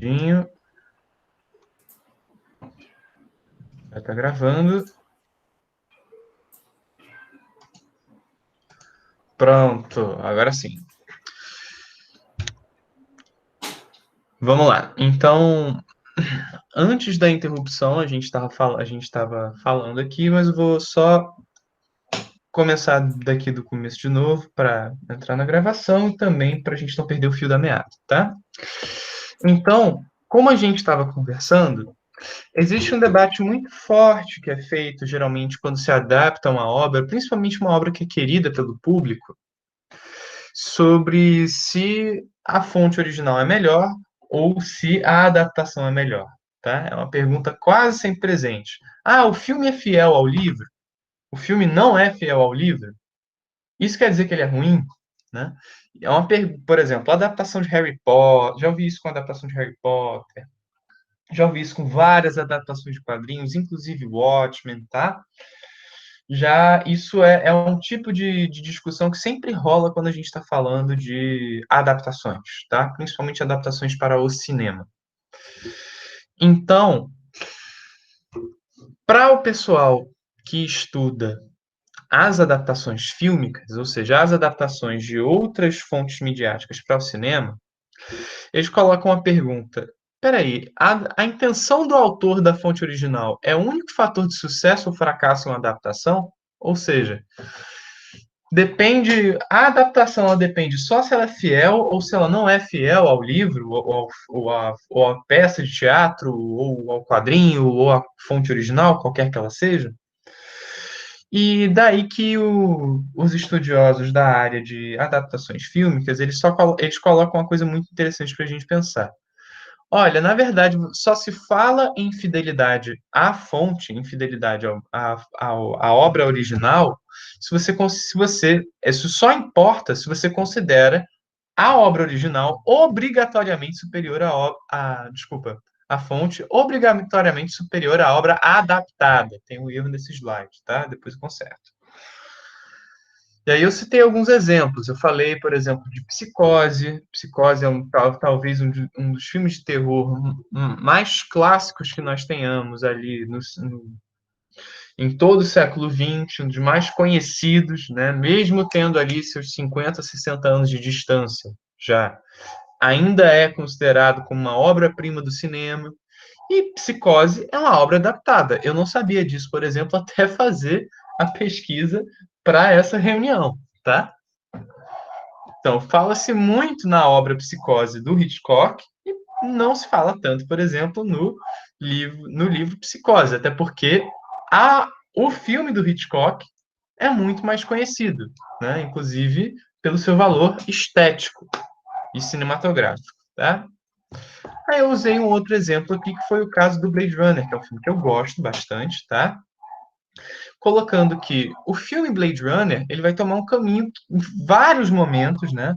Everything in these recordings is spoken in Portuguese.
Rapidinho. Já está gravando. Pronto, agora sim. Vamos lá. Então, antes da interrupção, a gente estava falando aqui, mas eu vou só começar daqui do começo de novo para entrar na gravação e também para a gente não perder o fio da meada, tá? Então, como a gente estava conversando, existe um debate muito forte que é feito geralmente quando se adapta uma obra, principalmente uma obra que é querida pelo público, sobre se a fonte original é melhor ou se a adaptação é melhor, tá? É uma pergunta quase sempre presente. Ah, o filme é fiel ao livro? O filme não é fiel ao livro? Isso quer dizer que ele é ruim, né? Por exemplo, a adaptação de Harry Potter, já ouvi isso com a adaptação de Harry Potter, já ouvi isso com várias adaptações de quadrinhos, inclusive Watchmen, tá? Já isso é um tipo de discussão que sempre rola quando a gente está falando de adaptações, tá? Principalmente adaptações para o cinema. Então, para o pessoal que estuda as adaptações fílmicas, ou seja, as adaptações de outras fontes midiáticas para o cinema, eles colocam a pergunta: peraí, a intenção do autor da fonte original é o único fator de sucesso ou fracasso em uma adaptação? Ou seja, a adaptação ela depende só se ela é fiel ou se ela não é fiel ao livro, ou à peça de teatro, ou ao quadrinho, ou à fonte original, qualquer que ela seja. E daí que os estudiosos da área de adaptações fílmicas, eles colocam uma coisa muito interessante para a gente pensar. Olha, na verdade, só se fala em fidelidade à fonte, em fidelidade à obra original, isso só importa se você considera a obra original obrigatoriamente superior desculpa, a fonte obrigatoriamente superior à obra adaptada. Tem um erro nesse slide, tá? Depois eu conserto. E aí eu citei alguns exemplos. Eu falei, por exemplo, de Psicose. Psicose é talvez um dos filmes de terror mais clássicos que nós tenhamos ali em todo o século XX, um dos mais conhecidos, né? Mesmo tendo ali seus 50, 60 anos de distância já. Ainda é considerado como uma obra-prima do cinema. E Psicose é uma obra adaptada. Eu não sabia disso, por exemplo, até fazer a pesquisa para essa reunião, tá? Então, fala-se muito na obra Psicose do Hitchcock e não se fala tanto, por exemplo, no livro Psicose, até porque o filme do Hitchcock é muito mais conhecido, né? Inclusive pelo seu valor estético e cinematográfico, tá? Aí eu usei um outro exemplo aqui, que foi o caso do Blade Runner, que é um filme que eu gosto bastante, tá? Colocando que o filme Blade Runner, ele vai tomar um caminho em vários momentos, né?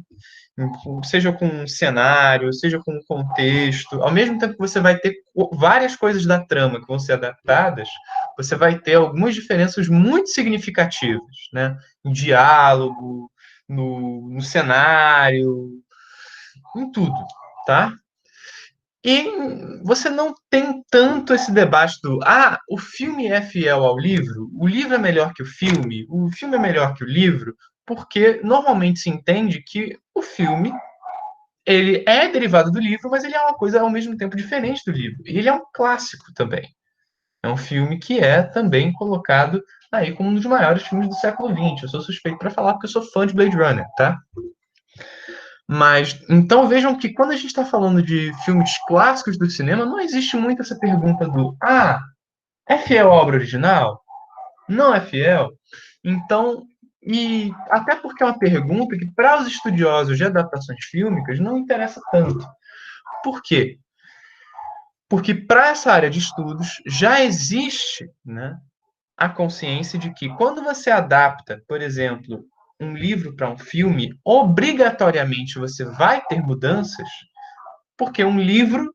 Seja com um cenário, seja com um contexto, ao mesmo tempo que você vai ter várias coisas da trama que vão ser adaptadas, você vai ter algumas diferenças muito significativas, né? Em diálogo, no cenário, em tudo, tá? E você não tem tanto esse debate o filme é fiel ao livro, o livro é melhor que o filme é melhor que o livro, porque normalmente se entende que o filme ele é derivado do livro, mas ele é uma coisa ao mesmo tempo diferente do livro. E ele é um clássico também. É um filme que é também colocado aí como um dos maiores filmes do século XX. Eu sou suspeito para falar porque eu sou fã de Blade Runner, tá? Mas, então vejam que quando a gente está falando de filmes clássicos do cinema, não existe muito essa pergunta é fiel à obra original? Não é fiel? Então, e até porque é uma pergunta que para os estudiosos de adaptações fílmicas não interessa tanto. Por quê? Porque para essa área de estudos já existe, né, a consciência de que quando você adapta, por exemplo, um livro para um filme, obrigatoriamente você vai ter mudanças, porque um livro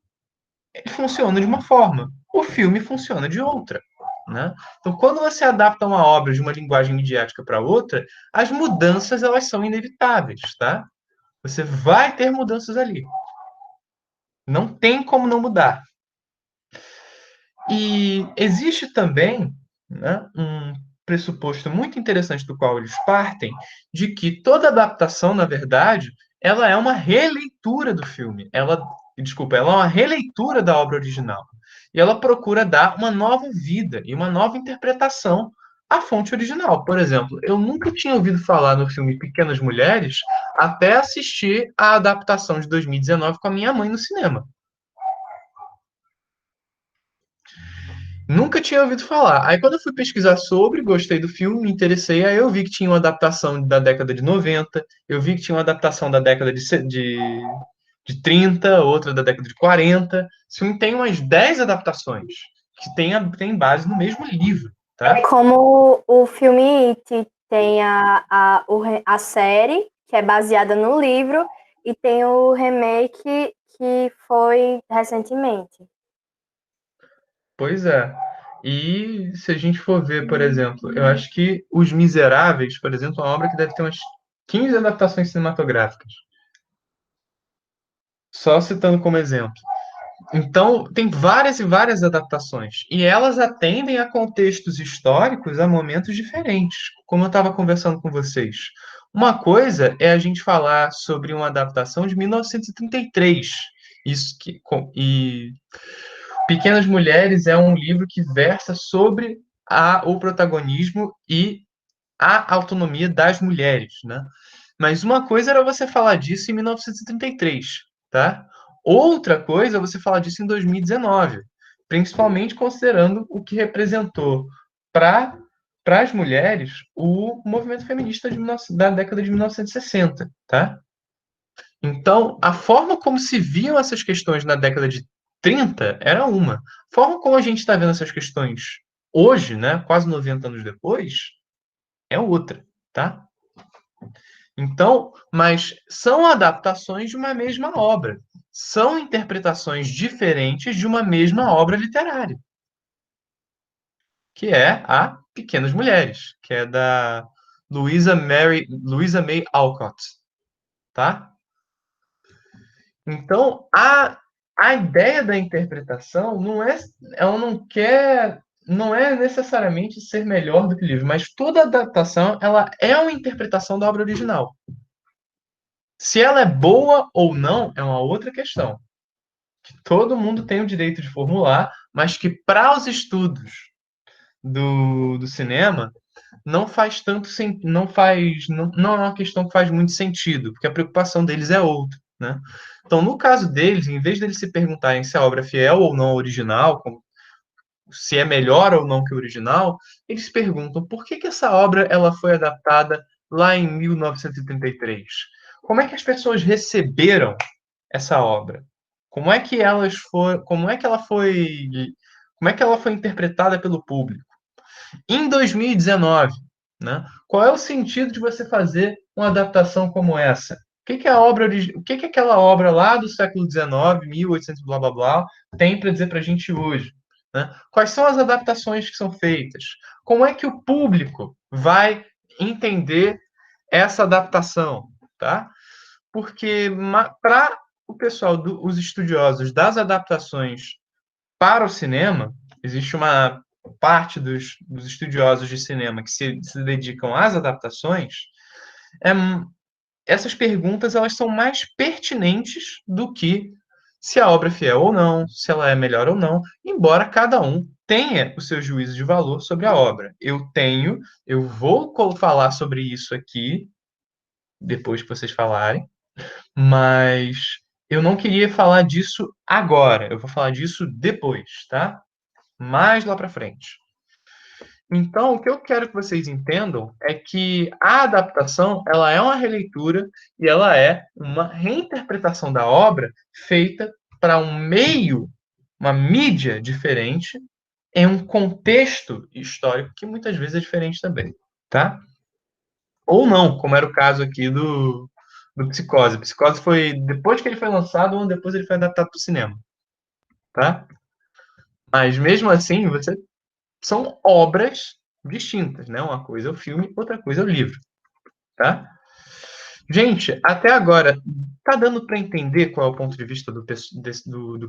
funciona de uma forma, o filme funciona de outra. Né? Então, quando você adapta uma obra de uma linguagem midiática para outra, as mudanças elas são inevitáveis, tá? Você vai ter mudanças ali. Não tem como não mudar. E existe também, né, um pressuposto muito interessante do qual eles partem, de que toda adaptação, na verdade, ela é uma releitura do filme. Desculpa, ela é uma releitura da obra original. E ela procura dar uma nova vida e uma nova interpretação à fonte original. Por exemplo, eu nunca tinha ouvido falar no filme Pequenas Mulheres até assistir a adaptação de 2019 com a minha mãe no cinema. Nunca tinha ouvido falar. Aí quando eu fui pesquisar sobre, gostei do filme, me interessei, aí eu vi que tinha uma adaptação da década de 90, eu vi que tinha uma adaptação da década de 30, outra da década de 40. Esse filme tem umas 10 adaptações que tem base no mesmo livro, tá? É como o filme It tem a série, que é baseada no livro, e tem o remake que foi recentemente. Pois é. E se a gente for ver, por exemplo, eu acho que Os Miseráveis, por exemplo, é uma obra que deve ter umas 15 adaptações cinematográficas. Só citando como exemplo. Então, tem várias e várias adaptações. E elas atendem a contextos históricos, a momentos diferentes, como eu estava conversando com vocês. Uma coisa é a gente falar sobre uma adaptação de 1933. E Pequenas Mulheres é um livro que versa sobre o protagonismo e a autonomia das mulheres, né? Mas uma coisa era você falar disso em 1933, tá? Outra coisa é você falar disso em 2019, principalmente considerando o que representou para as mulheres o movimento feminista da década de 1960, tá? Então, a forma como se viam essas questões na década de 30 era uma. A forma como a gente está vendo essas questões hoje, né, quase 90 anos depois, é outra, tá? Então, mas são adaptações de uma mesma obra. São interpretações diferentes de uma mesma obra literária, que é a Pequenas Mulheres, que é da Louisa May Alcott, tá? Então, a ideia da interpretação ela não é necessariamente ser melhor do que o livro, mas toda adaptação, ela é uma interpretação da obra original. Se ela é boa ou não é uma outra questão, que todo mundo tem o direito de formular, mas que para os estudos do cinema não faz tanto não é uma questão que faz muito sentido, porque a preocupação deles é outra, né? Então, no caso deles, em vez deles se perguntarem se a obra é fiel ou não ao original, se é melhor ou não que o original, eles perguntam por que essa obra ela foi adaptada lá em 1933? Como é que as pessoas receberam essa obra? Como é que ela foi interpretada pelo público? Em 2019, né? Qual é o sentido de você fazer uma adaptação como essa? O que aquela obra lá do século XIX, 1800, blá blá blá, tem para dizer para a gente hoje? Né? Quais são as adaptações que são feitas? Como é que o público vai entender essa adaptação? Tá? Porque para o pessoal, os estudiosos das adaptações para o cinema, existe uma parte dos estudiosos de cinema que se dedicam às adaptações, é, essas perguntas elas são mais pertinentes do que se a obra é fiel ou não, se ela é melhor ou não, embora cada um tenha o seu juízo de valor sobre a obra. Eu vou falar sobre isso aqui, depois que vocês falarem, mas eu não queria falar disso agora. Eu vou falar disso depois, tá? Mais lá para frente. Então, o que eu quero que vocês entendam é que a adaptação, ela é uma releitura e ela é uma reinterpretação da obra feita para um meio, uma mídia diferente, em um contexto histórico que muitas vezes é diferente também, tá? Ou não, como era o caso aqui do Psicose. Psicose foi, depois que ele foi lançado, um ano depois ele foi adaptado para o cinema, tá? Mas mesmo assim, são obras distintas, né? Uma coisa é o filme, outra coisa é o livro, tá? Gente, até agora, tá dando para entender qual é o ponto de vista do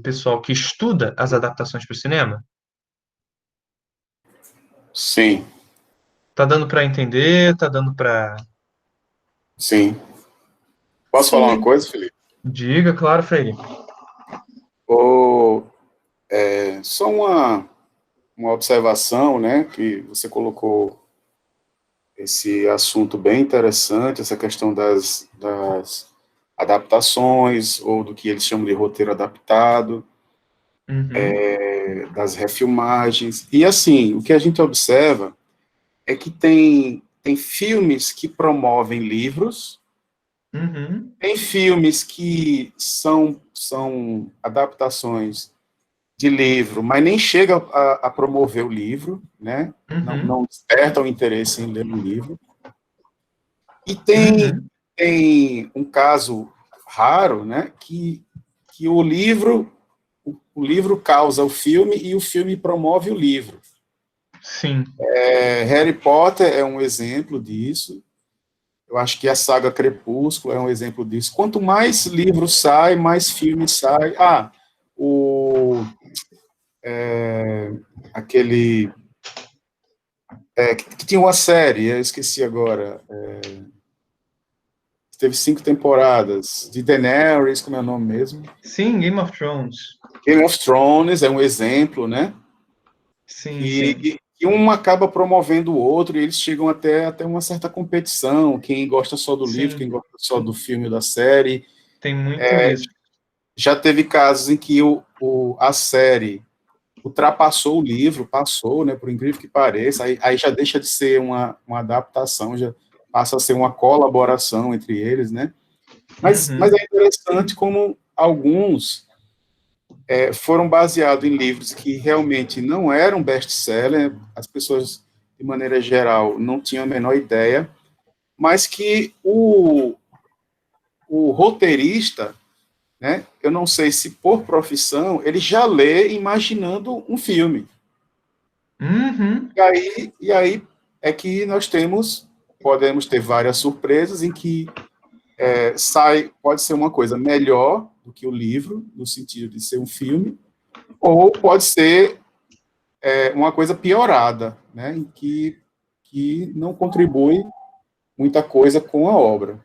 pessoal que estuda as adaptações para o cinema? Sim, Tá dando para entender? Tá dando para... sim. Posso falar uma Sim. coisa, Felipe? Diga, claro, Freire. Ou, só uma observação, né, que você colocou esse assunto bem interessante, essa questão das adaptações, ou do que eles chamam de roteiro adaptado, Uhum, das refilmagens. E, assim, o que a gente observa é que tem filmes que promovem livros, uhum, tem filmes que são adaptações de livro, mas nem chega a promover o livro, né? uhum, Não desperta o interesse em ler o livro. E tem, uhum. tem um caso raro, né? Que o livro causa o filme e o filme promove o livro. Sim, Harry Potter é um exemplo disso. Eu acho que a saga Crepúsculo é um exemplo disso. Quanto mais livros sai, mais filmes sai. O aquele que tinha uma série, eu esqueci agora. Teve 5 temporadas de Daenerys, como é o nome mesmo? sim, Game of Thrones. Game of Thrones é um exemplo, né? Sim, sim, Que um acaba promovendo o outro e eles chegam até uma certa competição. Quem gosta só do livro, sim. quem gosta só do filme ou da série. Tem muito isso. Já teve casos em que a série ultrapassou o livro, passou, né, por incrível que pareça, aí já deixa de ser uma adaptação, já passa a ser uma colaboração entre eles, né? Mas Uhum. é interessante como alguns foram baseados em livros que realmente não eram best-seller, as pessoas, de maneira geral, não tinham a menor ideia, mas que o roteirista, né, eu não sei se por profissão, ele já lê imaginando um filme. Uhum. E aí é que podemos ter várias surpresas em que pode ser uma coisa melhor do que o livro, no sentido de ser um filme, ou pode ser uma coisa piorada, né, em que não contribui muita coisa com a obra.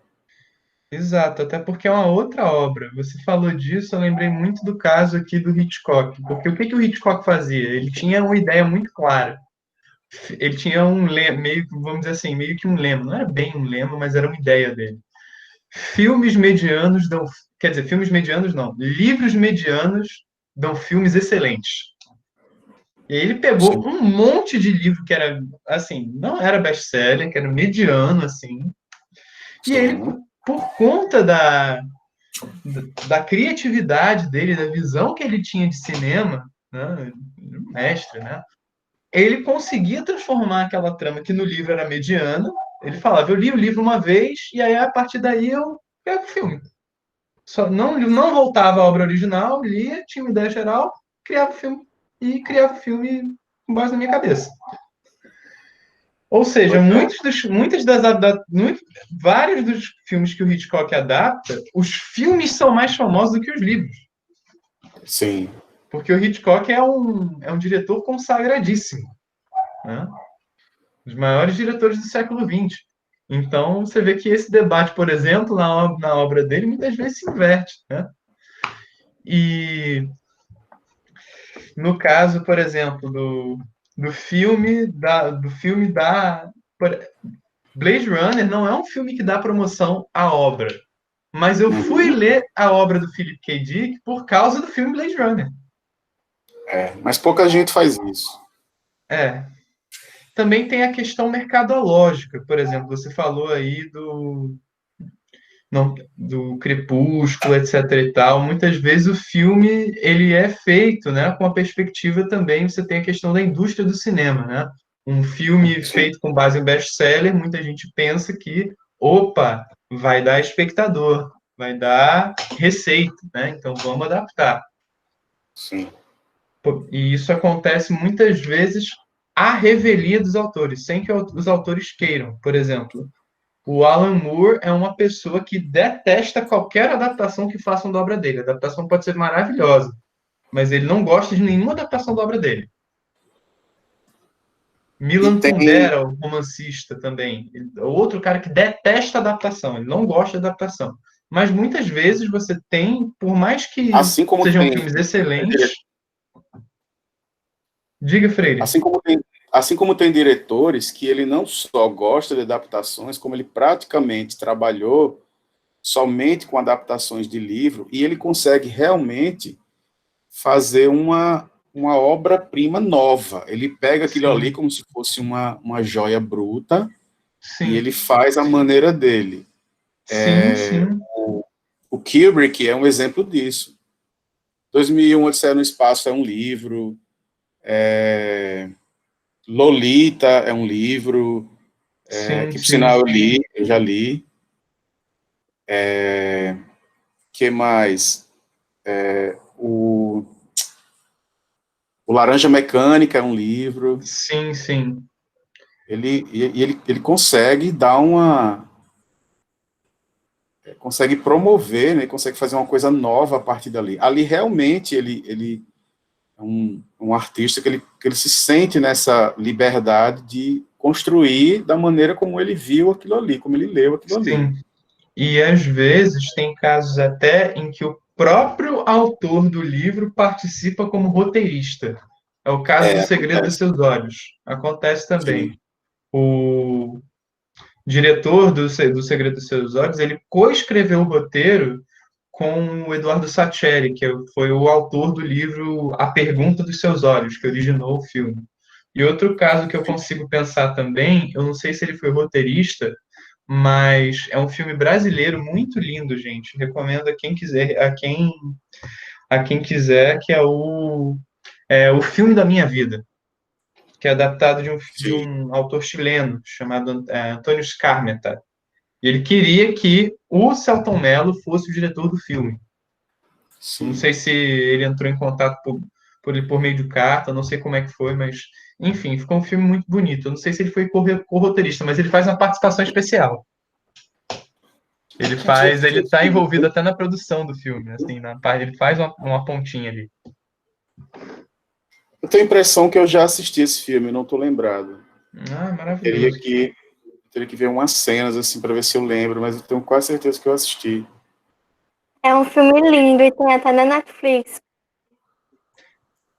Exato, até porque é uma outra obra. Você falou disso, eu lembrei muito do caso aqui do Hitchcock. Porque o que que o Hitchcock fazia? Ele tinha uma ideia muito clara. Ele tinha um lema, meio, vamos dizer assim, meio que um lema. Não era bem um lema, mas era uma ideia dele. Filmes medianos dão, quer dizer, filmes medianos não, livros medianos dão filmes excelentes. E aí ele pegou Sim, um monte de livro que era, assim, não era best-seller, que era mediano, assim, e ele, sim, por conta da criatividade dele, da visão que ele tinha de cinema, né, mestre, né, ele conseguia transformar aquela trama que no livro era mediana. Ele falava, eu li o livro uma vez, e aí a partir daí eu pego o filme. Só não voltava à obra original, lia, tinha uma ideia geral, criava o filme e criava o filme com base na minha cabeça. Ou seja, pois é, vários dos filmes que o Hitchcock adapta, os filmes são mais famosos do que os livros. sim, Porque o Hitchcock é um diretor consagradíssimo, né? Um dos maiores diretores do século XX. Então, você vê que esse debate, por exemplo, na obra dele, muitas vezes se inverte, né? E no caso, por exemplo, do filme da Blade Runner não é um filme que dá promoção à obra, mas eu fui uhum, ler a obra do Philip K. Dick por causa do filme Blade Runner. mas pouca gente faz isso. É. Também tem a questão mercadológica, por exemplo, você falou aí não, do Crepúsculo, etc e tal. Muitas vezes o filme ele é feito, né, com a perspectiva também, você tem a questão da indústria do cinema, né? Um filme Sim, feito com base em best-seller, muita gente pensa que, opa, vai dar espectador, vai dar receita, né? Então vamos adaptar. sim, E isso acontece muitas vezes à revelia dos autores, sem que os autores queiram. Por exemplo, O Alan Moore é uma pessoa que detesta qualquer adaptação que façam da obra dele. A adaptação pode ser maravilhosa, mas ele não gosta de nenhuma adaptação da obra dele. E Milan tem, Kundera, o romancista também, outro cara que detesta adaptação, ele não gosta de adaptação. Mas muitas vezes você tem, por mais que assim como sejam tem, filmes excelentes, diga, Freire. assim como tem, assim como tem diretores que ele não só gosta de adaptações, como ele praticamente trabalhou somente com adaptações de livro, e ele consegue realmente fazer uma obra-prima nova. Ele pega aquilo ali Sim, como se fosse uma joia bruta e sim, ele faz a maneira dele. sim, sim, O Kubrick é um exemplo disso. 2001, Odisseia no Espaço é um livro, Lolita é um livro, sim, que por sinal sim, eu já li. Que mais? O, o Laranja Mecânica é um livro. sim, sim, Ele consegue dar consegue promover, né, consegue fazer uma coisa nova a partir dali. Ali realmente ele é um artista que ele se sente nessa liberdade de construir da maneira como ele viu aquilo ali, como ele leu aquilo ali. sim. E às vezes tem casos até em que o próprio autor do livro participa como roteirista. É o caso do Segredo dos Acontece. Seus Olhos. Acontece também. Sim, O diretor do Segredo dos Seus Olhos, ele coescreveu o roteiro com o Eduardo Sacheri, que foi o autor do livro A Pergunta dos Seus Olhos, que originou o filme. E outro caso que eu consigo pensar também, eu não sei se ele foi roteirista, mas é um filme brasileiro muito lindo, gente. Recomendo a quem quiser, a quem quiser, que é o filme da minha vida, que é adaptado de sim, um autor chileno chamado Antônio Skármeta. E ele queria que o Selton Mello fosse o diretor do filme. Eu não sim. sei se ele entrou em contato por meio de carta, não sei como é que foi, mas enfim, ficou um filme muito bonito. Eu não sei se ele foi co-roteirista, mas ele faz uma participação especial. Ele está envolvido até na produção do filme, assim, na parte, ele faz uma pontinha ali. Eu tenho a impressão que eu já assisti esse filme, não estou lembrado. Ah, Eu teria maravilhoso. que, teria que ver umas cenas assim para ver se eu lembro, mas eu tenho quase certeza que eu assisti. É um filme lindo e tem até na Netflix.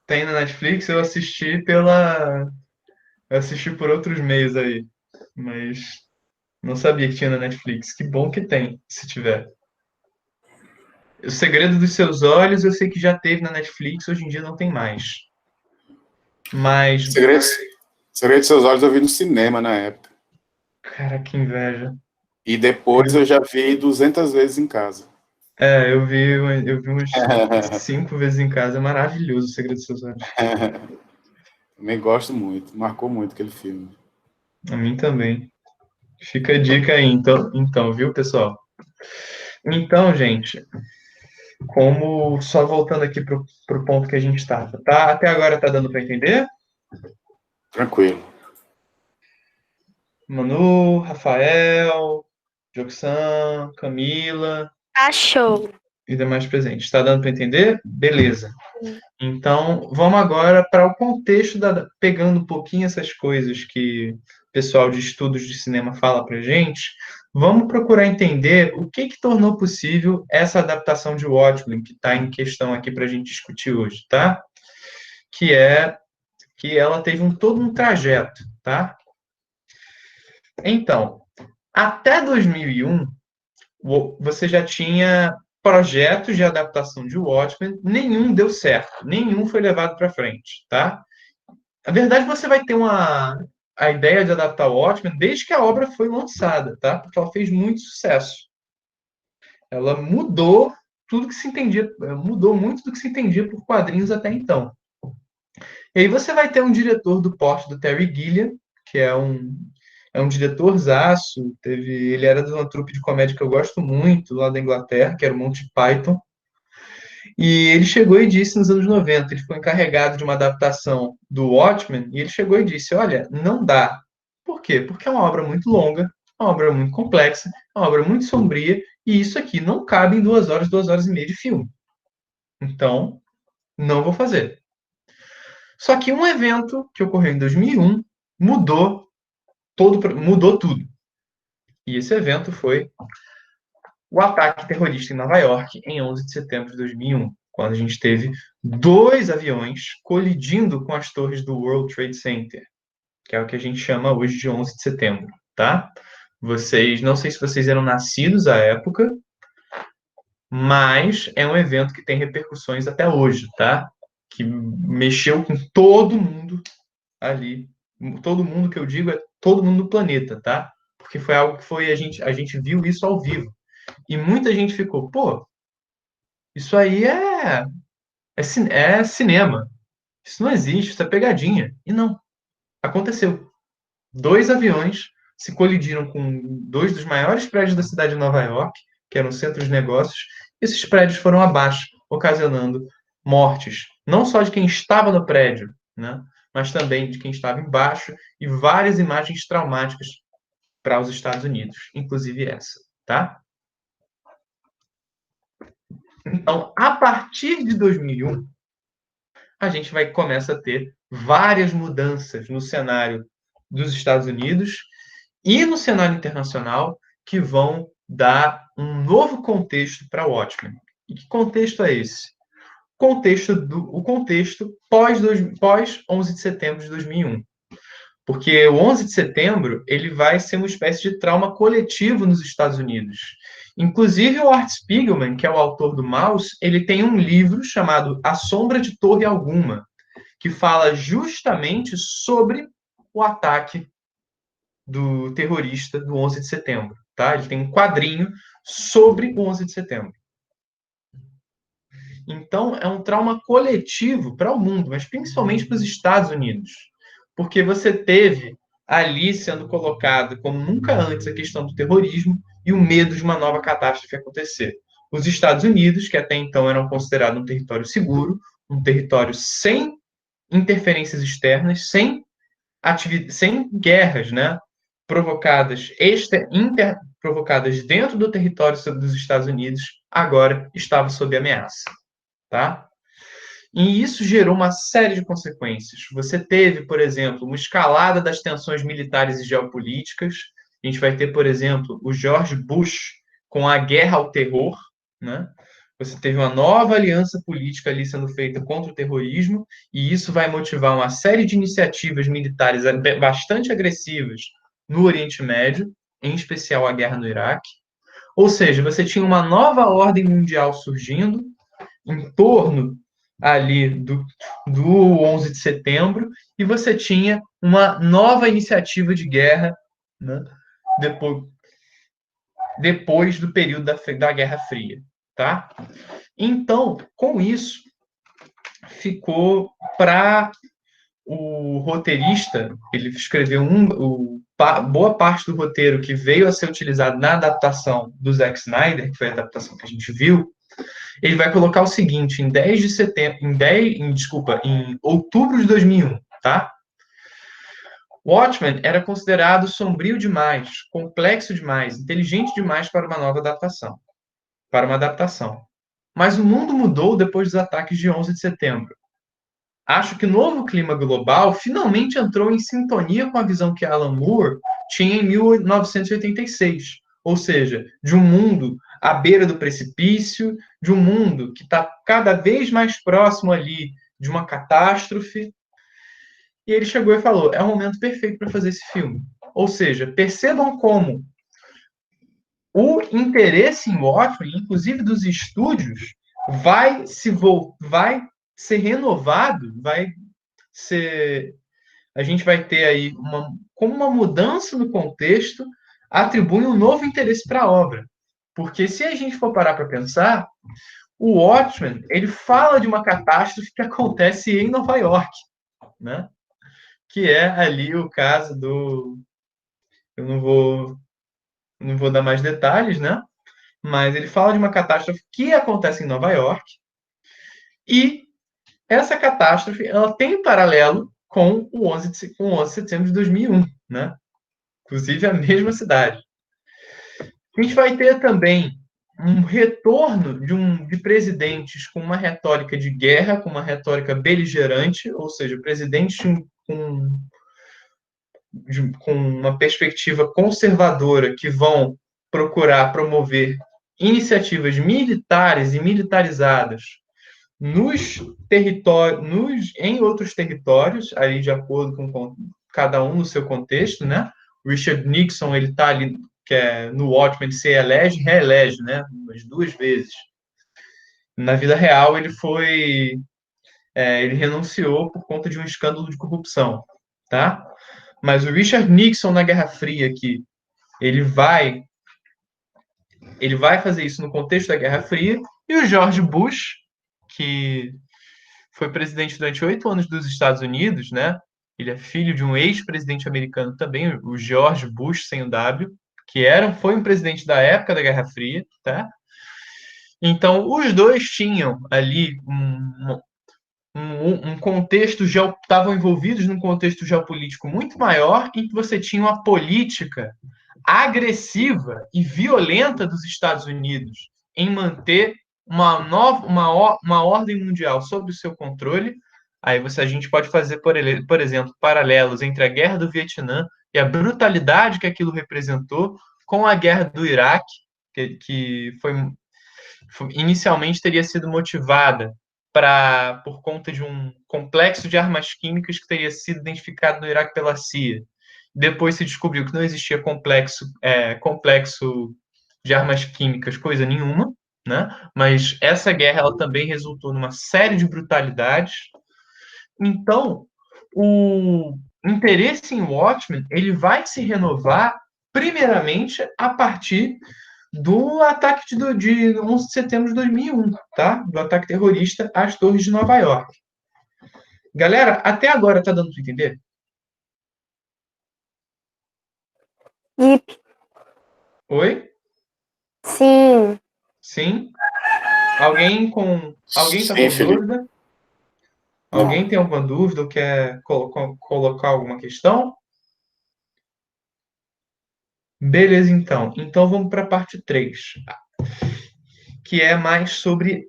Tem na Netflix, eu assisti por outros meios aí, mas não sabia que tinha na Netflix. Que bom que tem, se tiver. O Segredo dos Seus Olhos, eu sei que já teve na Netflix, hoje em dia não tem mais. Mas, Segredos, Segredo de Seus Olhos eu vi no cinema na época. cara, que inveja. E depois eu já vi 200 vezes em casa. Eu vi umas 5 vezes em casa. É maravilhoso o Segredo dos Seus Olhos. Também gosto muito, marcou muito aquele filme. A mim também. Fica a dica aí, então, viu, pessoal? Então, gente, como só voltando aqui pro ponto que a gente estava, tá? Até agora tá dando para entender? Tranquilo. Manu, Rafael, Joxan, Camila Achou. e demais presentes. Está dando para entender? Beleza. Então, vamos agora para o contexto pegando um pouquinho essas coisas que o pessoal de estudos de cinema fala para gente. Vamos procurar entender o que tornou possível essa adaptação de Watchmen que está em questão aqui para a gente discutir hoje, tá? Que é que ela teve todo um trajeto, tá? Então, até 2001, você já tinha projetos de adaptação de Watchmen, nenhum deu certo, nenhum foi levado para frente, tá? Na verdade, você vai ter a ideia de adaptar o Watchmen desde que a obra foi lançada, tá? Porque ela fez muito sucesso. Ela mudou tudo que se entendia, mudou muito do que se entendia por quadrinhos até então. E aí você vai ter um diretor do porte do Terry Gilliam, que é um diretorzaço, ele era de uma trupe de comédia que eu gosto muito, lá da Inglaterra, que era o Monty Python. E ele chegou e disse nos anos 90, ele foi encarregado de uma adaptação do Watchmen, e ele chegou e disse: Olha, não dá. Por quê? Porque é uma obra muito longa, uma obra muito complexa, é uma obra muito sombria, e isso aqui não cabe em 2 horas e meia de filme. Então, não vou fazer. Só que um evento que ocorreu em 2001 mudou tudo. E esse evento foi o ataque terrorista em Nova York em 11 de setembro de 2001, quando a gente teve 2 aviões colidindo com as torres do World Trade Center, que é o que a gente chama hoje de 11 de setembro, tá? Não sei se vocês eram nascidos à época, mas é um evento que tem repercussões até hoje, tá? Que mexeu com todo mundo ali. Todo mundo que eu digo é todo mundo do planeta, tá? Porque foi algo que a gente viu isso ao vivo. E muita gente ficou, pô, isso aí é cinema. Isso não existe, isso é pegadinha. E não, aconteceu. 2 aviões se colidiram com 2 dos maiores prédios da cidade de Nova York, que eram centros de negócios. Esses prédios foram abaixo, ocasionando mortes, não só de quem estava no prédio, né, mas também de quem estava embaixo, e várias imagens traumáticas para os Estados Unidos, inclusive essa, tá? Então, a partir de 2001, a gente começa a ter várias mudanças no cenário dos Estados Unidos e no cenário internacional que vão dar um novo contexto para o Watchmen. E que contexto é esse? O contexto pós 11 de setembro de 2001. Porque o 11 de setembro ele vai ser uma espécie de trauma coletivo nos Estados Unidos. Inclusive o Art Spiegelman, que é o autor do Maus, ele tem um livro chamado A Sombra de Torre Alguma, que fala justamente sobre o ataque do terrorista do 11 de setembro. Tá? Ele tem um quadrinho sobre o 11 de setembro. Então, é um trauma coletivo para o mundo, mas principalmente para os Estados Unidos. Porque você teve ali sendo colocado como nunca antes a questão do terrorismo e o medo de uma nova catástrofe acontecer. Os Estados Unidos, que até então eram considerados um território seguro, um território sem interferências externas, sem guerras, né, provocadas dentro do território dos Estados Unidos, agora estava sob ameaça, tá? E isso gerou uma série de consequências. Você teve, por exemplo, uma escalada das tensões militares e geopolíticas. A gente vai ter, por exemplo, o George Bush com a guerra ao terror, né? Você teve uma nova aliança política ali sendo feita contra o terrorismo, e isso vai motivar uma série de iniciativas militares bastante agressivas no Oriente Médio, em especial a guerra no Iraque. Ou seja, você tinha uma nova ordem mundial surgindo em torno ali do 11 de setembro, e você tinha uma nova iniciativa de guerra, né, depois do período da Guerra Fria. Tá? Então, com isso, ficou para o roteirista, ele escreveu boa parte do roteiro que veio a ser utilizado na adaptação do Zack Snyder, que foi a adaptação que a gente viu. Ele vai colocar o seguinte: em 10 de setembro, em outubro de 2001, tá? Watchmen era considerado sombrio demais, complexo demais, inteligente demais para uma nova adaptação, para uma adaptação. Mas o mundo mudou depois dos ataques de 11 de setembro. Acho que o novo clima global finalmente entrou em sintonia com a visão que Alan Moore tinha em 1986, ou seja, de um mundo à beira do precipício, de um mundo que está cada vez mais próximo ali de uma catástrofe. E ele chegou e falou: é o momento perfeito para fazer esse filme. Ou seja, percebam como o interesse em Watchmen, inclusive dos estúdios, vai ser renovado, a gente vai ter aí uma mudança no contexto, atribui um novo interesse para a obra. Porque se a gente for parar para pensar, o Watchmen, ele fala de uma catástrofe que acontece em Nova York, né? Que é ali o caso do... Eu não vou dar mais detalhes, né? Mas ele fala de uma catástrofe que acontece em Nova York, e essa catástrofe ela tem paralelo com o 11 de setembro de 2001, né? Inclusive a mesma cidade. A gente vai ter também um retorno de presidentes com uma retórica de guerra, com uma retórica beligerante, ou seja, presidentes com uma perspectiva conservadora que vão procurar promover iniciativas militares e militarizadas nos territórios, em outros territórios, aí de acordo com cada um no seu contexto, né? Richard Nixon, ele está ali, que é no Watchmen, se elege, reelege, né? Umas 2 vezes. Na vida real, ele renunciou por conta de um escândalo de corrupção, tá? Mas o Richard Nixon na Guerra Fria aqui, ele vai fazer isso no contexto da Guerra Fria, e o George Bush, que foi presidente durante 8 anos dos Estados Unidos, né? Ele é filho de um ex-presidente americano também, o George Bush, sem o W, que foi um presidente da época da Guerra Fria, tá? Então, os dois tinham ali um contexto, estavam envolvidos num contexto geopolítico muito maior, em que você tinha uma política agressiva e violenta dos Estados Unidos em manter uma ordem mundial sob o seu controle. Aí a gente pode fazer, por exemplo, paralelos entre a Guerra do Vietnã e a brutalidade que aquilo representou com a Guerra do Iraque, que inicialmente teria sido motivada por conta de um complexo de armas químicas que teria sido identificado no Iraque pela CIA. Depois se descobriu que não existia complexo de armas químicas, coisa nenhuma, né? Mas essa guerra ela também resultou numa série de brutalidades. Então, o interesse em Watchmen ele vai se renovar primeiramente a partir do ataque de 11 de setembro de 2001, tá? Do ataque terrorista às torres de Nova York. Galera, até agora tá dando para entender? Yip. Oi? Sim. Sim? Alguém tá Sim, com Felipe. dúvida? Alguém tem alguma dúvida ou quer colocar alguma questão? Beleza, então. Então vamos para a parte 3, que é mais sobre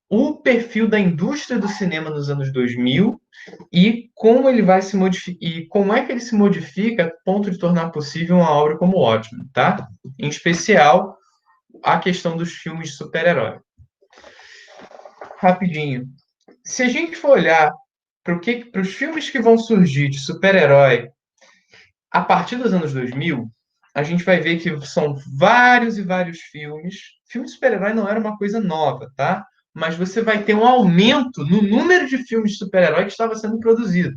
o perfil da indústria do cinema nos anos 2000 e como ele vai se modificar e como é que ele se modifica a ponto de tornar possível uma obra como Watchmen, tá? Em especial a questão dos filmes de super-herói. Rapidinho. Se a gente for olhar para os filmes que vão surgir de super-herói a partir dos anos 2000, a gente vai ver que são vários e vários filmes. Filme de super-herói não era uma coisa nova, tá? Mas você vai ter um aumento no número de filmes de super-herói que estava sendo produzido.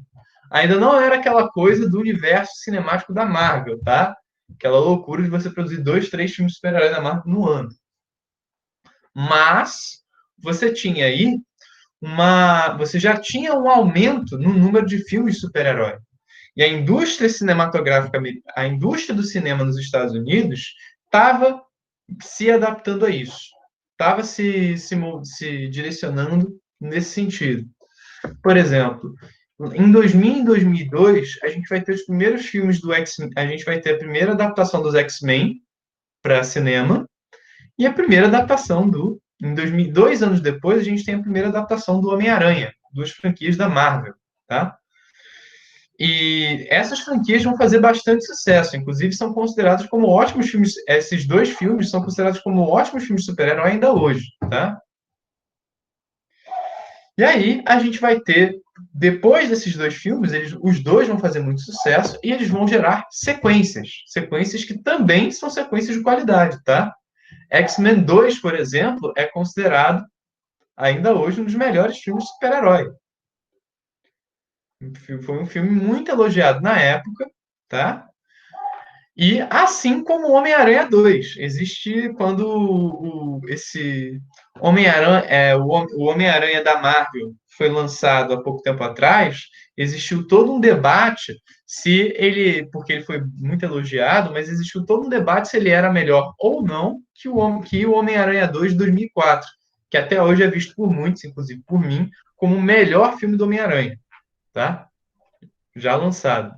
Ainda não era aquela coisa do universo cinemático da Marvel, tá? Aquela loucura de você produzir 2, 3 filmes de super-herói da Marvel no ano. Mas você tinha aí você já tinha um aumento no número de filmes de super-herói. E a indústria cinematográfica, a indústria do cinema nos Estados Unidos estava se adaptando a isso, estava se direcionando nesse sentido. Por exemplo, em 2000 e 2002, a gente vai ter os primeiros filmes do X-Men, a gente vai ter a primeira adaptação dos X-Men para cinema e a primeira adaptação em 2000, 2 anos depois, a gente tem a primeira adaptação do Homem-Aranha, duas franquias da Marvel, tá? E essas franquias vão fazer bastante sucesso, inclusive são considerados como ótimos filmes, esses 2 filmes são considerados como ótimos filmes de super-herói ainda hoje, tá? E aí a gente vai ter, depois desses 2 filmes, os 2 vão fazer muito sucesso e eles vão gerar sequências que também são sequências de qualidade, tá? X-Men 2, por exemplo, é considerado ainda hoje um dos melhores filmes de super-herói. Foi um filme muito elogiado na época, tá? E assim como o Homem-Aranha 2, existe quando esse Homem-Aranha, o Homem-Aranha da Marvel foi lançado há pouco tempo atrás, existiu todo um debate porque ele foi muito elogiado, mas existiu todo um debate se ele era melhor ou não que o Homem-Aranha 2 de 2004, que até hoje é visto por muitos, inclusive por mim, como o melhor filme do Homem-Aranha, tá? Já lançado.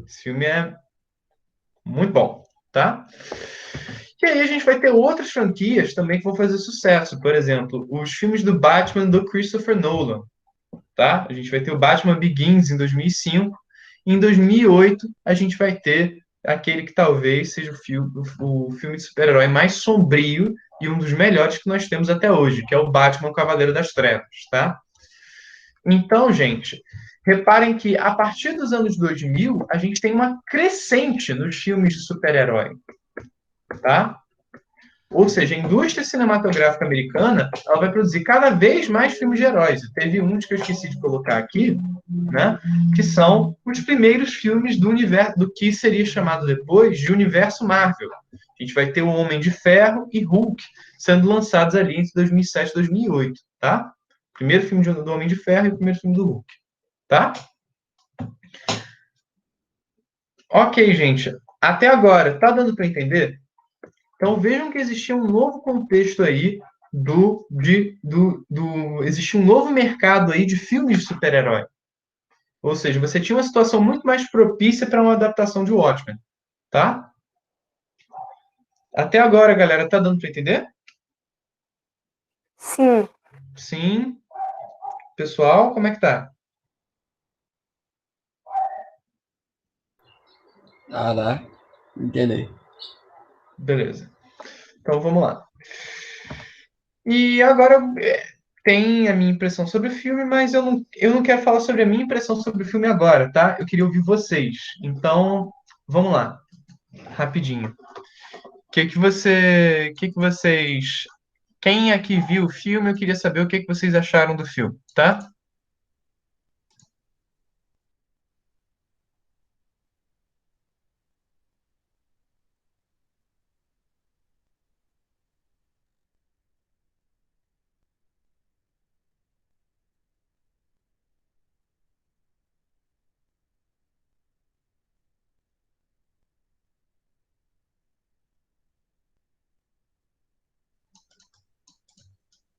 Esse filme é muito bom, tá? E aí a gente vai ter outras franquias também que vão fazer sucesso. Por exemplo, os filmes do Batman do Christopher Nolan, tá? A gente vai ter o Batman Begins em 2005. E em 2008, a gente vai ter aquele que talvez seja o filme de super-herói mais sombrio e um dos melhores que nós temos até hoje, que é o Batman Cavaleiro das Trevas, tá? Então, gente, reparem que a partir dos anos 2000, a gente tem uma crescente nos filmes de super-herói, tá? Ou seja, a indústria cinematográfica americana, ela vai produzir cada vez mais filmes de heróis. Teve um que eu esqueci de colocar aqui, né? Que são os primeiros filmes do universo, do que seria chamado depois de universo Marvel. A gente vai ter o Homem de Ferro e Hulk sendo lançados ali entre 2007 e 2008, tá? Primeiro filme do Homem de Ferro e o primeiro filme do Hulk, tá? Ok, gente. Até agora, tá dando para entender? Então vejam que existia um novo contexto aí existia um novo mercado aí de filmes de super-herói. Ou seja, você tinha uma situação muito mais propícia para uma adaptação de Watchmen, tá? Até agora, galera, tá dando para entender? Sim. Sim. Pessoal, como é que tá? Tá. Entendi. Beleza. Então vamos lá. E agora tem a minha impressão sobre o filme, mas eu não quero falar sobre a minha impressão sobre o filme agora, tá? Eu queria ouvir vocês. Então, vamos lá, rapidinho. Vocês. Quem aqui viu o filme, eu queria saber o que vocês acharam do filme, tá?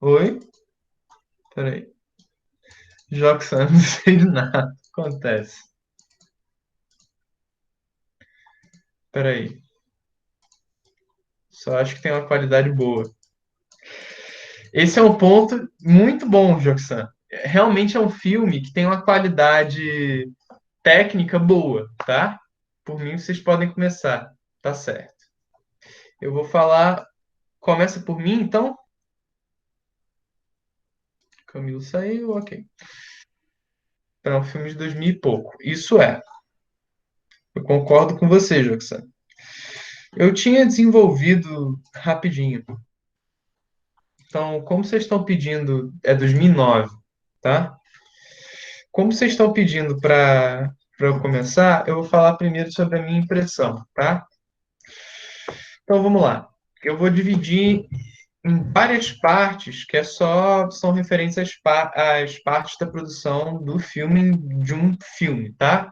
Oi? Peraí. Joxan, não sei de nada. Acontece. Peraí. Só acho que tem uma qualidade boa. Esse é um ponto muito bom, Joxan. Realmente é um filme que tem uma qualidade técnica boa, tá? Por mim, vocês podem começar. Tá certo. Eu vou falar. Começa por mim, então? Camilo saiu, ok. É um filme de 2000 e pouco. Isso é. Eu concordo com você, Joxan. Eu tinha desenvolvido rapidinho. Então, como vocês estão pedindo, é 2009, tá? Como vocês estão pedindo para eu começar, eu vou falar primeiro sobre a minha impressão, tá? Então, vamos lá. Eu vou dividir em várias partes que são referentes às partes da produção do filme, de um filme, tá?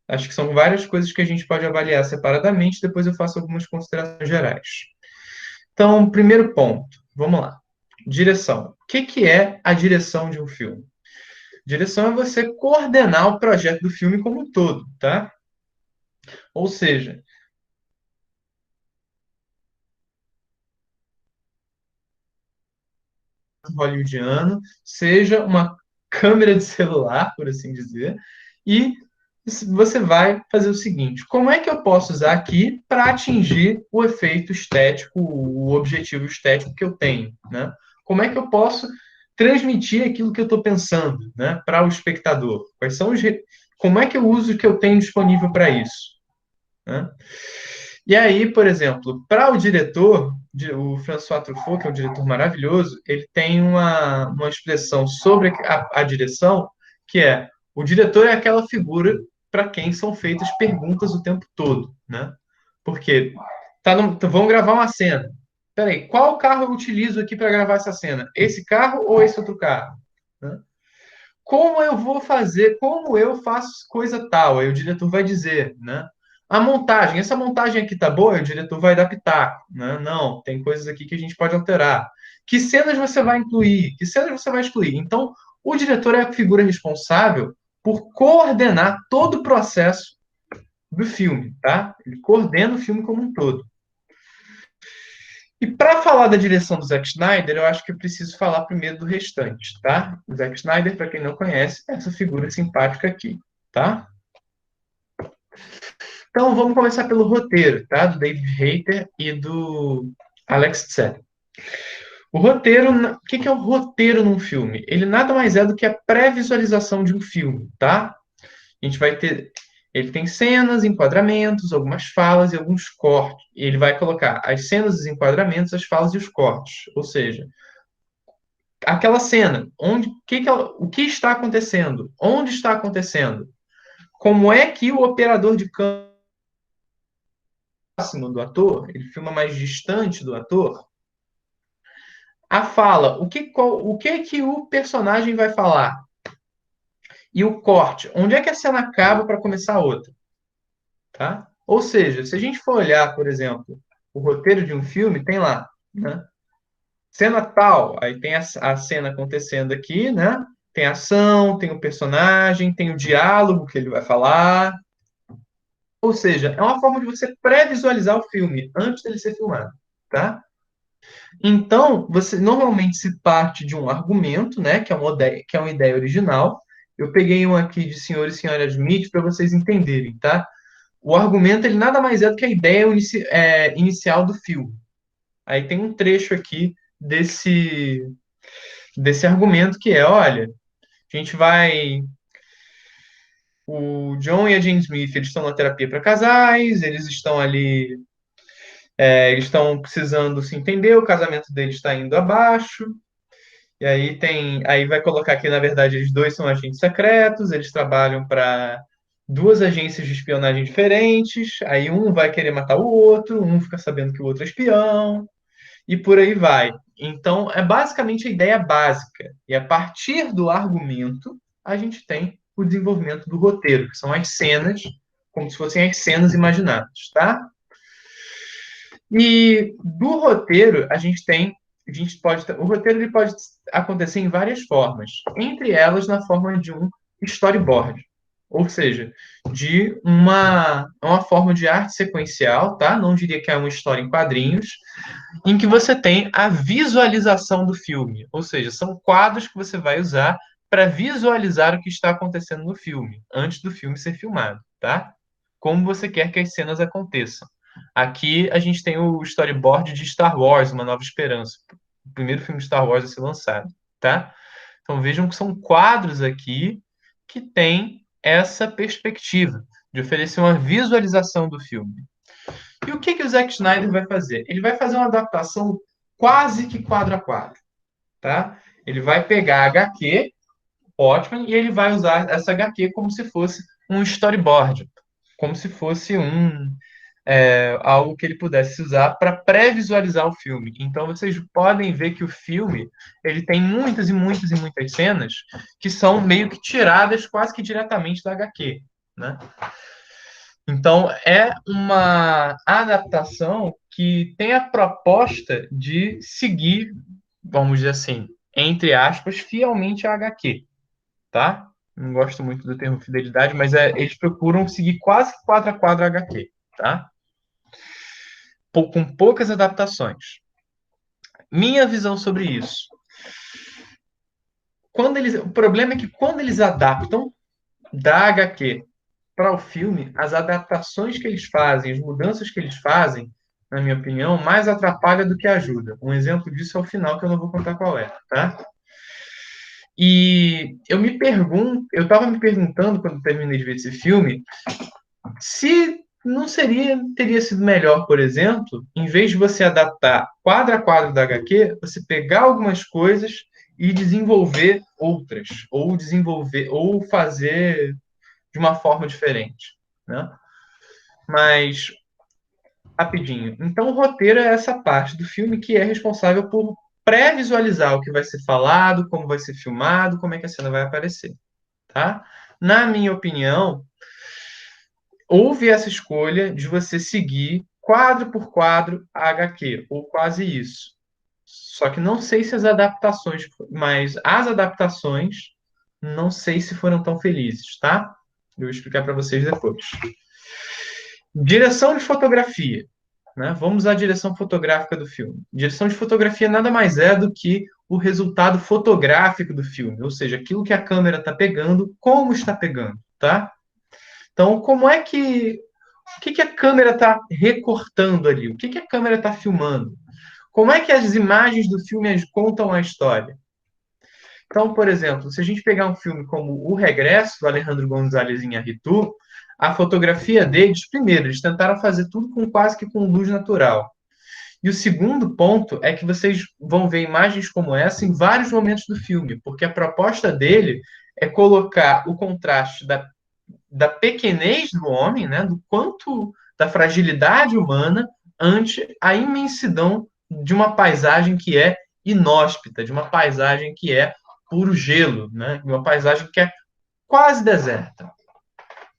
Acho que são várias coisas que a gente pode avaliar separadamente, depois eu faço algumas considerações gerais. Então, primeiro ponto, vamos lá. Direção. O que é a direção de um filme? Direção é você coordenar o projeto do filme como um todo, tá? Ou seja, hollywoodiano, seja uma câmera de celular, por assim dizer, e você vai fazer o seguinte: como é que eu posso usar aqui para atingir o efeito estético, o objetivo estético que eu tenho, né? Como é que eu posso transmitir aquilo que eu estou pensando, né, para o espectador? Como é que eu uso o que eu tenho disponível para isso, né? E aí, por exemplo, para o diretor, o François Truffaut, que é um diretor maravilhoso, ele tem uma expressão sobre a direção, que é: o diretor é aquela figura para quem são feitas perguntas o tempo todo, né? Porque vamos gravar uma cena. Peraí, qual carro eu utilizo aqui para gravar essa cena? Esse carro ou esse outro carro? Né? Como eu vou fazer? Como eu faço coisa tal? Aí o diretor vai dizer, né? A montagem, essa montagem aqui tá boa, o diretor vai adaptar, né? Não, tem coisas aqui que a gente pode alterar. Que cenas você vai incluir? Que cenas você vai excluir? Então, o diretor é a figura responsável por coordenar todo o processo do filme, tá? Ele coordena o filme como um todo. E para falar da direção do Zack Snyder, eu acho que eu preciso falar primeiro do restante, tá? O Zack Snyder, para quem não conhece, é essa figura simpática aqui, tá? Então vamos começar pelo roteiro, tá? Do David Hayter e do Alex Tse. O roteiro, o que é o roteiro num filme? Ele nada mais é do que a pré-visualização de um filme, tá? A gente vai ter, ele tem cenas, enquadramentos, algumas falas e alguns cortes. E ele vai colocar as cenas, os enquadramentos, as falas e os cortes. Ou seja, aquela cena, o que está acontecendo? Onde está acontecendo? Como é que o operador de câmera próximo do ator, ele filma mais distante do ator? A fala, o que é que o personagem vai falar? E o corte, onde é que a cena acaba para começar a outra? Tá? Ou seja, se a gente for olhar, por exemplo, o roteiro de um filme, tem lá, né? Cena tal, aí tem a cena acontecendo aqui, né? Tem a ação, tem o personagem, tem o diálogo que ele vai falar. Ou seja, é uma forma de você pré-visualizar o filme antes dele ser filmado, tá? Então, você normalmente se parte de um argumento, né, que é uma ideia original. Eu peguei um aqui de Senhor e Senhora Smith para vocês entenderem, tá? O argumento, ele nada mais é do que a ideia inicial do filme. Aí tem um trecho aqui desse argumento que é, olha, a gente vai... O John e a Jane Smith, eles estão na terapia para casais, eles estão ali, eles estão precisando se entender, o casamento deles está indo abaixo, e aí vai colocar que, na verdade, eles dois são agentes secretos, eles trabalham para duas agências de espionagem diferentes, aí um vai querer matar o outro, um fica sabendo que o outro é espião, e por aí vai. Então, é basicamente a ideia básica. E a partir do argumento, a gente tem o desenvolvimento do roteiro, que são as cenas, como se fossem as cenas imaginadas, tá? E do roteiro, o roteiro ele pode acontecer em várias formas, entre elas na forma de um storyboard, ou seja, de uma forma de arte sequencial, tá? Não diria que é uma história em quadrinhos, em que você tem a visualização do filme, ou seja, são quadros que você vai usar para visualizar o que está acontecendo no filme, antes do filme ser filmado, tá? Como você quer que as cenas aconteçam. Aqui a gente tem o storyboard de Star Wars, Uma Nova Esperança, o primeiro filme de Star Wars a ser lançado, tá? Então vejam que são quadros aqui que têm essa perspectiva de oferecer uma visualização do filme. E o que o Zack Snyder vai fazer? Ele vai fazer uma adaptação quase que quadro a quadro, tá? Ele vai pegar a HQ, ótimo, e ele vai usar essa HQ como se fosse um storyboard, como se fosse algo que ele pudesse usar para pré-visualizar o filme. Então vocês podem ver que o filme ele tem muitas e muitas e muitas cenas que são meio que tiradas quase que diretamente da HQ, né? Então é uma adaptação que tem a proposta de seguir, vamos dizer assim, entre aspas, fielmente a HQ, tá? Não gosto muito do termo fidelidade, mas eles procuram seguir quase quadro a quadro a HQ, tá? Com poucas adaptações. Minha visão sobre isso. O problema é que quando eles adaptam da HQ para o filme, as adaptações que eles fazem, as mudanças que eles fazem, na minha opinião, mais atrapalha do que ajuda. Um exemplo disso é o final, que eu não vou contar qual é, tá? E eu estava me perguntando quando terminei de ver esse filme, se não teria sido melhor, por exemplo, em vez de você adaptar quadro a quadro da HQ, você pegar algumas coisas e desenvolver outras, ou fazer de uma forma diferente, né? Mas, rapidinho. Então, o roteiro é essa parte do filme que é responsável por pré-visualizar o que vai ser falado, como vai ser filmado, como é que a cena vai aparecer, tá? Na minha opinião, houve essa escolha de você seguir quadro por quadro a HQ, ou quase isso. Só que não sei se mas as adaptações, não sei se foram tão felizes, tá? Eu vou explicar para vocês depois. Direção de fotografia. né? Vamos à direção fotográfica do filme. Direção de fotografia nada mais é do que o resultado fotográfico do filme, ou seja, aquilo que a câmera está pegando, como está pegando, tá? Então, como é que o que a câmera está recortando ali? O que a câmera está filmando? Como é que as imagens do filme contam a história? Então, por exemplo, se a gente pegar um filme como O Regresso, do Alejandro González Iñárritu, a fotografia deles, primeiro, eles tentaram fazer tudo com quase que com luz natural. E o segundo ponto é que vocês vão ver imagens como essa em vários momentos do filme, porque a proposta dele é colocar o contraste da pequenez do homem, né, do quanto da fragilidade humana ante a imensidão de uma paisagem que é inóspita, de uma paisagem que é puro gelo, né, de uma paisagem que é quase deserta.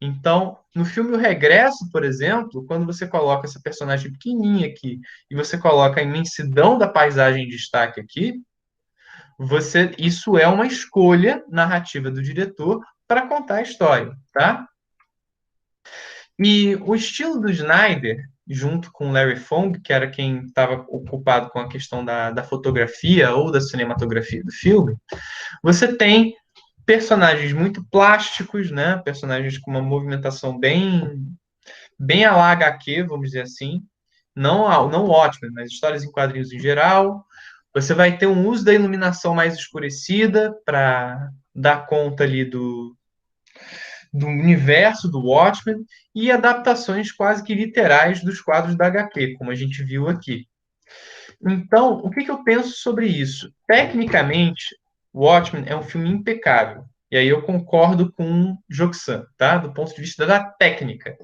Então, no filme O Regresso, por exemplo, quando você coloca essa personagem pequenininha aqui e você coloca a imensidão da paisagem em destaque aqui, isso é uma escolha narrativa do diretor para contar a história, tá? E o estilo do Snyder, junto com Larry Fong, que era quem estava ocupado com a questão da fotografia ou da cinematografia do filme, você tem personagens muito plásticos, né? Personagens com uma movimentação bem à la HQ, vamos dizer assim. Não ótimo, mas histórias em quadrinhos em geral. Você vai ter um uso da iluminação mais escurecida para dar conta ali do universo do Watchmen e adaptações quase que literais dos quadros da HQ, como a gente viu aqui. Então, o que eu penso sobre isso? Tecnicamente, Watchmen é um filme impecável. E aí eu concordo com o Joxan, tá? Do ponto de vista da técnica.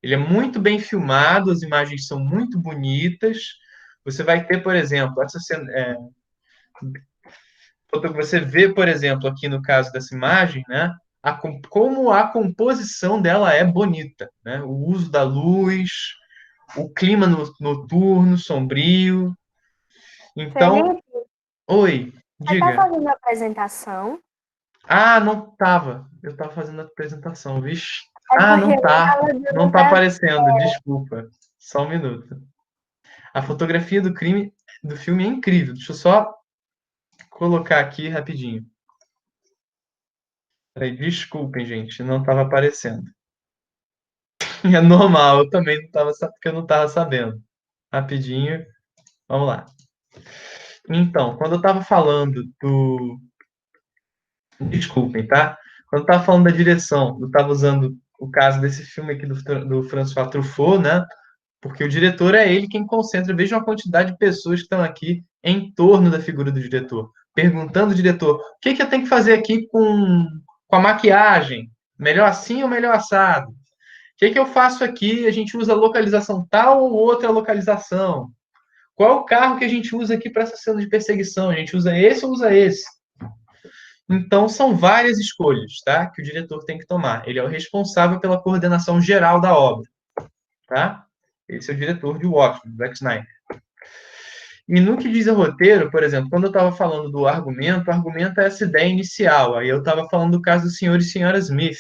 Ele é muito bem filmado, as imagens são muito bonitas. Você vai ter, por exemplo, você vê, por exemplo, aqui no caso dessa imagem, né? Como a composição dela é bonita, né? O uso da luz, o clima noturno, sombrio. Então, Felipe, oi, você está diga. fazendo a apresentação? Ah, não tava. Eu estava fazendo a apresentação, vixe. É Ah, porque não eu não tá. estava Não dando tá tempo. aparecendo, desculpa. Só um minuto. A fotografia do filme é incrível. Deixa eu só colocar aqui rapidinho. Peraí, desculpem, gente, não estava aparecendo. É normal, eu também não estava, porque eu não estava sabendo. Rapidinho, vamos lá. Então, quando eu estava falando do. Desculpem, tá? Quando eu estava falando da direção, eu estava usando o caso desse filme aqui do François Truffaut, né? Porque o diretor é ele quem concentra. Veja a quantidade de pessoas que estão aqui em torno da figura do diretor, perguntando ao diretor: o que eu tenho que fazer aqui com a maquiagem? Melhor assim ou melhor assado? O que eu faço aqui? A gente usa localização tal ou outra localização? Qual é o carro que a gente usa aqui para essa cena de perseguição? A gente usa esse ou usa esse? Então, são várias escolhas, tá? Que o diretor tem que tomar. Ele é o responsável pela coordenação geral da obra, tá? Esse é o diretor de Watchmen, Zack Snyder. E no que diz o roteiro, por exemplo, quando eu estava falando do argumento, o argumento é essa ideia inicial. Aí eu estava falando do caso do senhor e senhora Smith,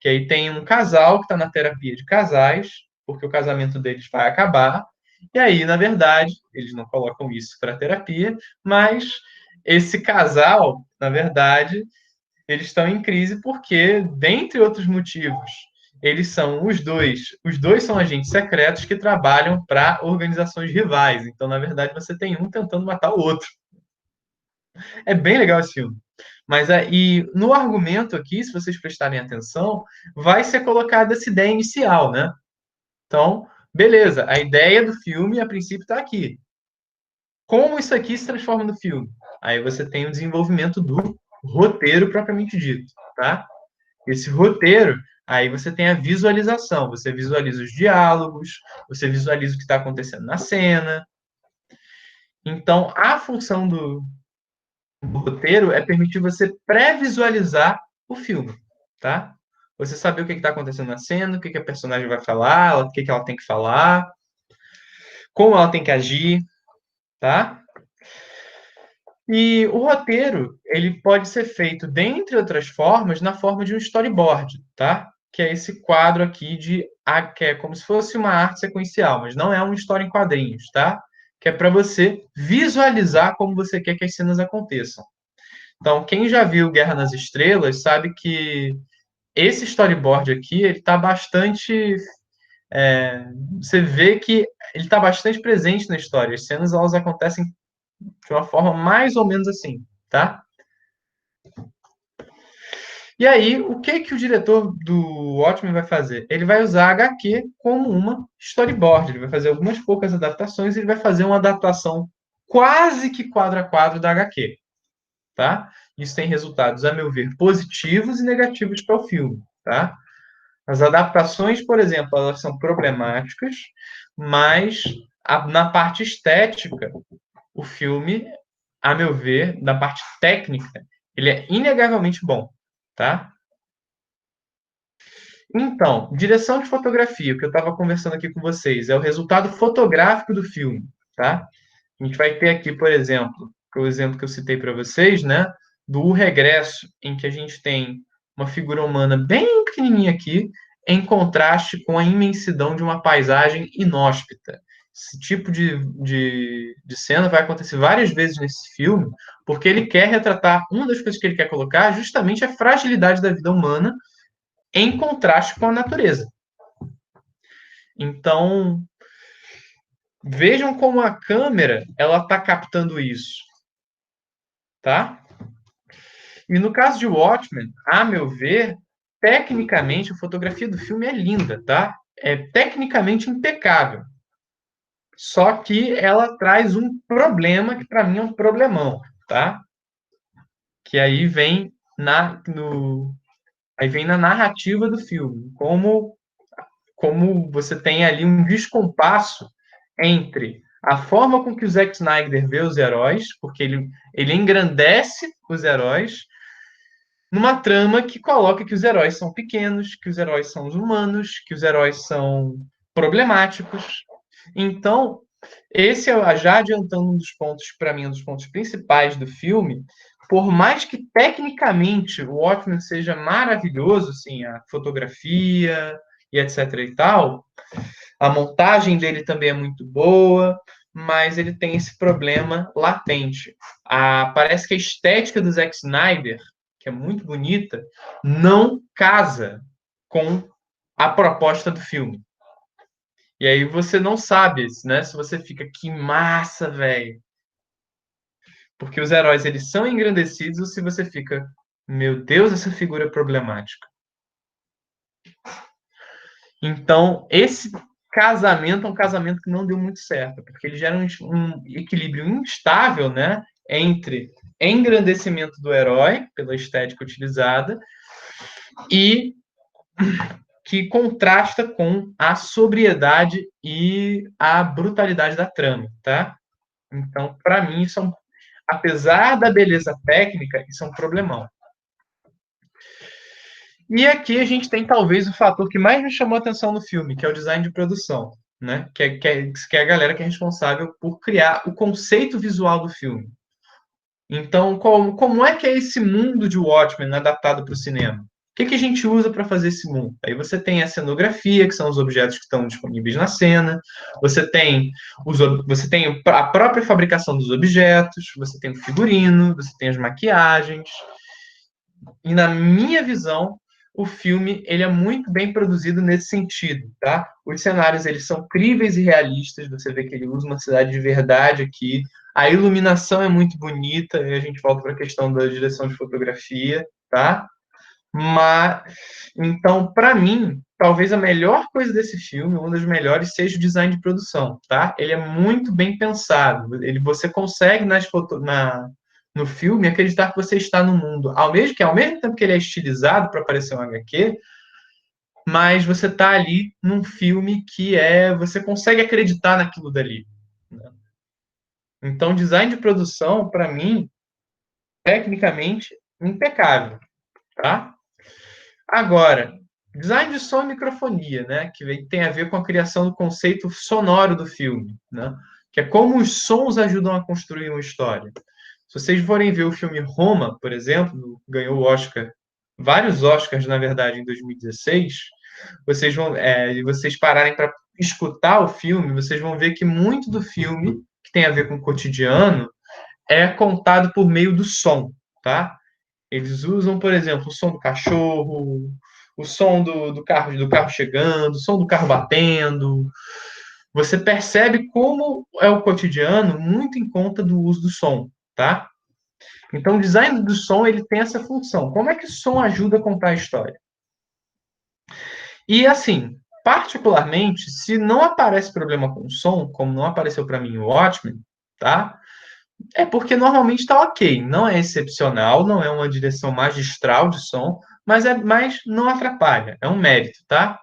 que aí tem um casal que está na terapia de casais, porque o casamento deles vai acabar. E aí, na verdade, eles não colocam isso para terapia, mas esse casal, na verdade, eles estão em crise porque, dentre outros motivos, eles são os dois são agentes secretos que trabalham para organizações rivais. Então, na verdade, você tem um tentando matar o outro. É bem legal esse filme. Mas aí, no argumento aqui, se vocês prestarem atenção, vai ser colocada essa ideia inicial, né? Então, beleza, a ideia do filme, a princípio, está aqui. Como isso aqui se transforma no filme? Aí você tem o desenvolvimento do roteiro propriamente dito, tá? Esse roteiro, aí você tem a visualização, você visualiza os diálogos, você visualiza o que está acontecendo na cena. Então, a função do roteiro é permitir você pré-visualizar o filme, tá? Você saber o que está acontecendo na cena, o que a personagem vai falar, o que ela tem que falar, como ela tem que agir, tá? E o roteiro, ele pode ser feito, dentre outras formas, na forma de um storyboard, tá? que é esse quadro aqui que é como se fosse uma arte sequencial, mas não é uma história em quadrinhos, tá? Que é para você visualizar como você quer que as cenas aconteçam. Então, quem já viu Guerra nas Estrelas sabe que esse storyboard aqui, ele está bastante... você vê que ele está bastante presente na história. As cenas, elas acontecem de uma forma mais ou menos assim, tá? E aí, o que o diretor do Watchmen vai fazer? Ele vai usar a HQ como uma storyboard. Ele vai fazer algumas poucas adaptações e ele vai fazer uma adaptação quase que quadro a quadro da HQ, tá? Isso tem resultados, a meu ver, positivos e negativos para o filme, tá? As adaptações, por exemplo, elas são problemáticas, mas na parte estética, o filme, a meu ver, na parte técnica, ele é inegavelmente bom, tá? Então, direção de fotografia, o que eu estava conversando aqui com vocês, é o resultado fotográfico do filme, tá? A gente vai ter aqui, por exemplo, o exemplo que eu citei para vocês, né? Do O Regresso, em que a gente tem uma figura humana bem pequenininha aqui, em contraste com a imensidão de uma paisagem inóspita. Esse tipo de cena vai acontecer várias vezes nesse filme, porque ele quer retratar, uma das coisas que ele quer colocar, justamente a fragilidade da vida humana em contraste com a natureza. Então, vejam como a câmera ela está captando isso, tá? E no caso de Watchmen, a meu ver, tecnicamente a fotografia do filme é linda, tá? É tecnicamente impecável. Só que ela traz um problema que para mim é um problemão, tá? Que aí vem aí vem na narrativa do filme, como você tem ali um descompasso entre a forma com que o Zack Snyder vê os heróis, porque ele engrandece os heróis, numa trama que coloca que os heróis são pequenos, que os heróis são humanos, que os heróis são problemáticos. Então, esse é já adiantando um dos pontos, para mim, um dos pontos principais do filme. Por mais que tecnicamente o Watchmen seja maravilhoso, assim, a fotografia e etc e tal, a montagem dele também é muito boa, mas ele tem esse problema latente. Parece que a estética do Zack Snyder, que é muito bonita, não casa com a proposta do filme. E aí você não sabe, né? Se você fica, que massa, velho. Porque os heróis, eles são engrandecidos, ou se você fica, meu Deus, essa figura é problemática. Então, esse casamento é um casamento que não deu muito certo, porque ele gera um equilíbrio instável, né? Entre engrandecimento do herói, pela estética utilizada, e que contrasta com a sobriedade e a brutalidade da trama, tá? Então, para mim, apesar da beleza técnica, isso é um problemão. E aqui a gente tem talvez o fator que mais me chamou a atenção no filme, que é o design de produção, né? Que é a galera que é responsável por criar o conceito visual do filme. Então, como é que é esse mundo de Watchmen adaptado para o cinema? O que a gente usa para fazer esse mundo? Aí você tem a cenografia, que são os objetos que estão disponíveis na cena, você tem a própria fabricação dos objetos, você tem o figurino, você tem as maquiagens. E na minha visão, o filme ele é muito bem produzido nesse sentido, tá? Os cenários eles são críveis e realistas, você vê que ele usa uma cidade de verdade aqui, a iluminação é muito bonita, e a gente volta para a questão da direção de fotografia, tá? Mas, então, para mim, talvez a melhor coisa desse filme, uma das melhores, seja o design de produção, tá? Ele é muito bem pensado, você consegue no filme acreditar que você está no mundo, ao mesmo tempo que ele é estilizado para parecer um HQ, mas você está ali num filme que você consegue acreditar naquilo dali, né? Então, design de produção, para mim, tecnicamente, impecável, tá? Agora, design de som e microfonia, né? Que tem a ver com a criação do conceito sonoro do filme, né? Que é como os sons ajudam a construir uma história. Se vocês forem ver o filme Roma, por exemplo, ganhou o Oscar vários Oscars, na verdade, em 2016, vocês pararem para escutar o filme, vocês vão ver que muito do filme, que tem a ver com o cotidiano, é contado por meio do som, tá? Eles usam, por exemplo, o som do cachorro, o som do carro chegando, o som do carro batendo. Você percebe como é o cotidiano muito em conta do uso do som, tá? Então, o design do som ele tem essa função. Como é que o som ajuda a contar a história? E assim, particularmente, se não aparece problema com o som, como não apareceu para mim o Watchmen, tá? É porque normalmente está ok. Não é excepcional, não é uma direção magistral de som, mas não atrapalha. É um mérito, tá?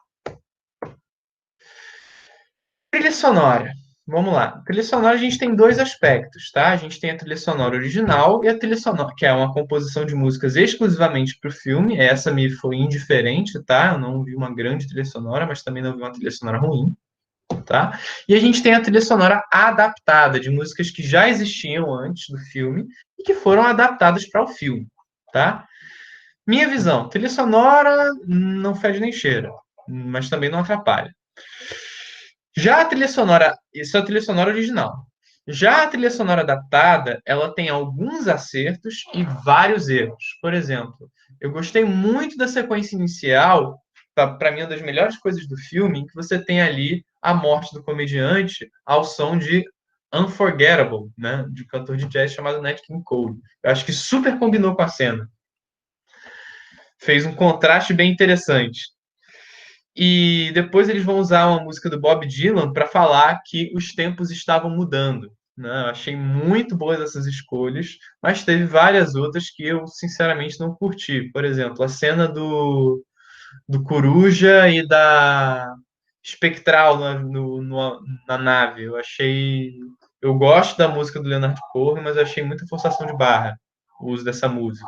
Trilha sonora. Vamos lá. Trilha sonora a gente tem dois aspectos, tá? A gente tem a trilha sonora original e a trilha sonora, que é uma composição de músicas exclusivamente para o filme. Essa me foi indiferente, tá? Eu não vi uma grande trilha sonora, mas também não vi uma trilha sonora ruim, tá? E a gente tem a trilha sonora adaptada de músicas que já existiam antes do filme e que foram adaptadas para o filme, tá? Minha visão, trilha sonora não fede nem cheira, mas também não atrapalha. Já a trilha sonora, isso é a trilha sonora original. Já a trilha sonora adaptada, ela tem alguns acertos e vários erros. Por exemplo, eu gostei muito da sequência inicial, para mim, uma das melhores coisas do filme, em que você tem ali a morte do comediante ao som de Unforgettable, né, de um cantor de jazz chamado Nat King Cole. Eu acho que super combinou com a cena. Fez um contraste bem interessante. E depois eles vão usar uma música do Bob Dylan para falar que os tempos estavam mudando. Né? Eu achei muito boas essas escolhas, mas teve várias outras que eu, sinceramente, não curti. Por exemplo, a cena do Coruja e da Espectral na nave. Eu achei. Eu gosto da música do Leonard Cohen, mas eu achei muita forçação de barra o uso dessa música.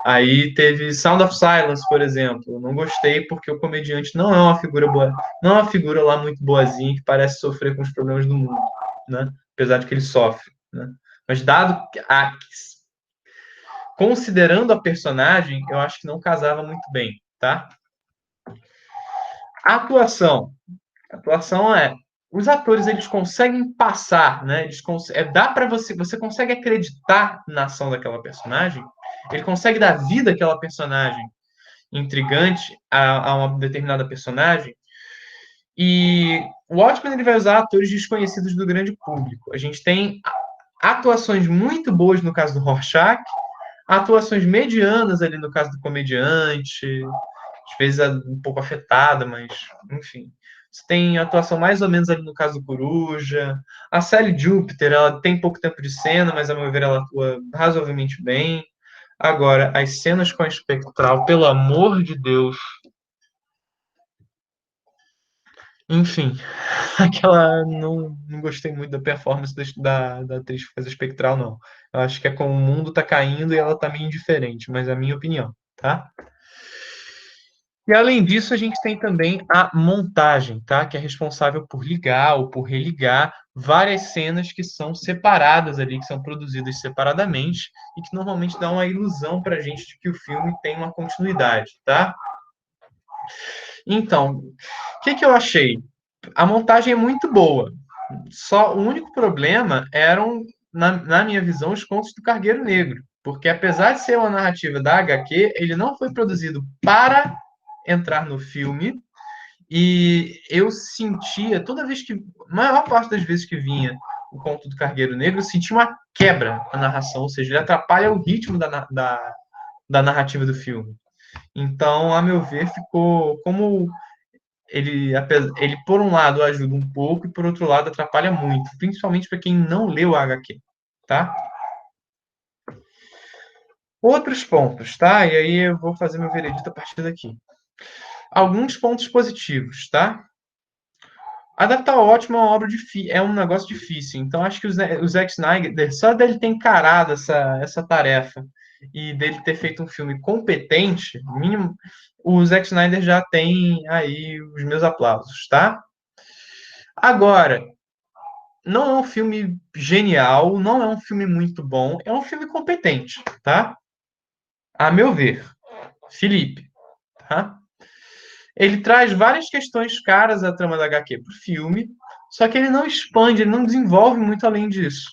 Aí teve Sound of Silence, por exemplo. Eu não gostei porque o comediante não é uma figura boa, não é uma figura lá muito boazinha que parece sofrer com os problemas do mundo, né? Apesar de que ele sofre, né? Mas considerando a personagem, eu acho que não casava muito bem, tá? A atuação. A atuação os atores eles conseguem passar, né? Dá para você consegue acreditar na ação daquela personagem. Ele consegue dar vida àquela personagem intrigante a uma determinada personagem. E o Watchmen ele vai usar atores desconhecidos do grande público. A gente tem atuações muito boas no caso do Rorschach, atuações medianas ali no caso do comediante, às vezes um pouco afetada, mas enfim. Você tem atuação mais ou menos ali no caso do Coruja. A Sally Júpiter, ela tem pouco tempo de cena, mas a meu ver ela atua razoavelmente bem. Agora, as cenas com a Espectral, pelo amor de Deus. Enfim, aquela. Não gostei muito da performance da atriz que faz a Espectral, não. Eu acho que é como o mundo tá caindo e ela tá meio indiferente, mas é a minha opinião, tá? E além disso, a gente tem também a montagem, tá? Que é responsável por ligar ou por religar várias cenas que são separadas ali, que são produzidas separadamente e que normalmente dá uma ilusão para a gente de que o filme tem uma continuidade, tá? Então, o que eu achei? A montagem é muito boa. Só o único problema eram, na minha visão, os contos do Cargueiro Negro. Porque apesar de ser uma narrativa da HQ, ele não foi produzido para entrar no filme. E eu sentia, toda vez que, a maior parte das vezes que vinha o conto do Cargueiro Negro, eu sentia uma quebra na narração, ou seja, ele atrapalha o ritmo da narrativa do filme. Então, a meu ver, ficou como ele, por um lado, ajuda um pouco e, por outro lado, atrapalha muito, principalmente para quem não leu a HQ, tá? Outros pontos, tá? E aí eu vou fazer meu veredito a partir daqui. Alguns pontos positivos, tá? Adaptar o ótimo é uma obra difícil, é um negócio difícil. Então, acho que o Zack Snyder, só dele ter encarado essa tarefa e dele ter feito um filme competente, mínimo, o Zack Snyder já tem aí os meus aplausos, tá? Agora, não é um filme genial, não é um filme muito bom, é um filme competente, tá? A meu ver. Felipe, tá? Ele traz várias questões caras à trama da HQ para o filme, só que ele não expande, ele não desenvolve muito além disso,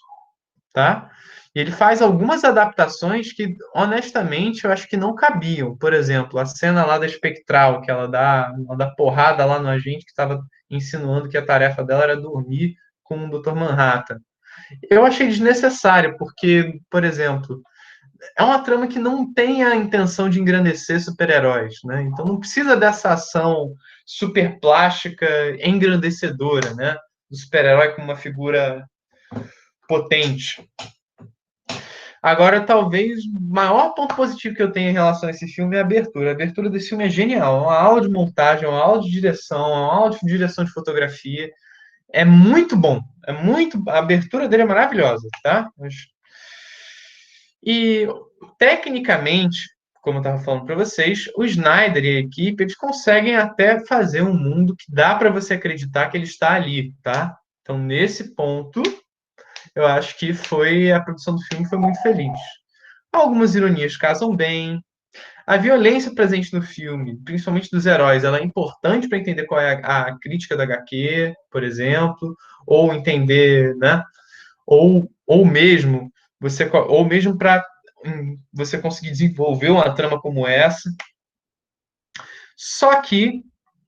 tá? E ele faz algumas adaptações que, honestamente, eu acho que não cabiam. Por exemplo, a cena lá da Espectral, que ela dá porrada lá no agente que estava insinuando que a tarefa dela era dormir com o Dr. Manhattan. Eu achei desnecessário, porque, por exemplo, é uma trama que não tem a intenção de engrandecer super-heróis, né? Então não precisa dessa ação super plástica, engrandecedora, né? Do super-herói como uma figura potente. Agora, talvez o maior ponto positivo que eu tenho em relação a esse filme é a abertura. A abertura desse filme é genial. É uma aula de montagem, é uma aula de direção, é uma aula de direção de fotografia. É muito bom. A abertura dele é maravilhosa, tá? E, tecnicamente, como eu estava falando para vocês, o Snyder e a equipe, eles conseguem até fazer um mundo que dá para você acreditar que ele está ali, tá? Então, nesse ponto, eu acho que a produção do filme foi muito feliz. Algumas ironias casam bem. A violência presente no filme, principalmente dos heróis, ela é importante para entender qual é a crítica da HQ, por exemplo, ou entender, né? Ou mesmo para você conseguir desenvolver uma trama como essa. Só que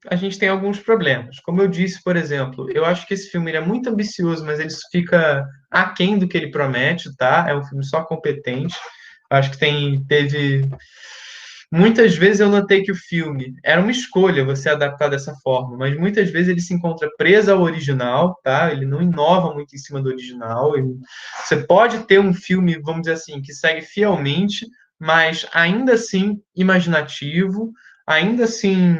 a gente tem alguns problemas. Como eu disse, por exemplo, eu acho que esse filme ele é muito ambicioso, mas ele fica aquém do que ele promete, tá? É um filme só competente. Acho que teve. Muitas vezes eu notei que o filme era uma escolha você adaptar dessa forma, mas muitas vezes ele se encontra preso ao original, tá? Ele não inova muito em cima do original. Você pode ter um filme, vamos dizer assim, que segue fielmente, mas ainda assim imaginativo, ainda assim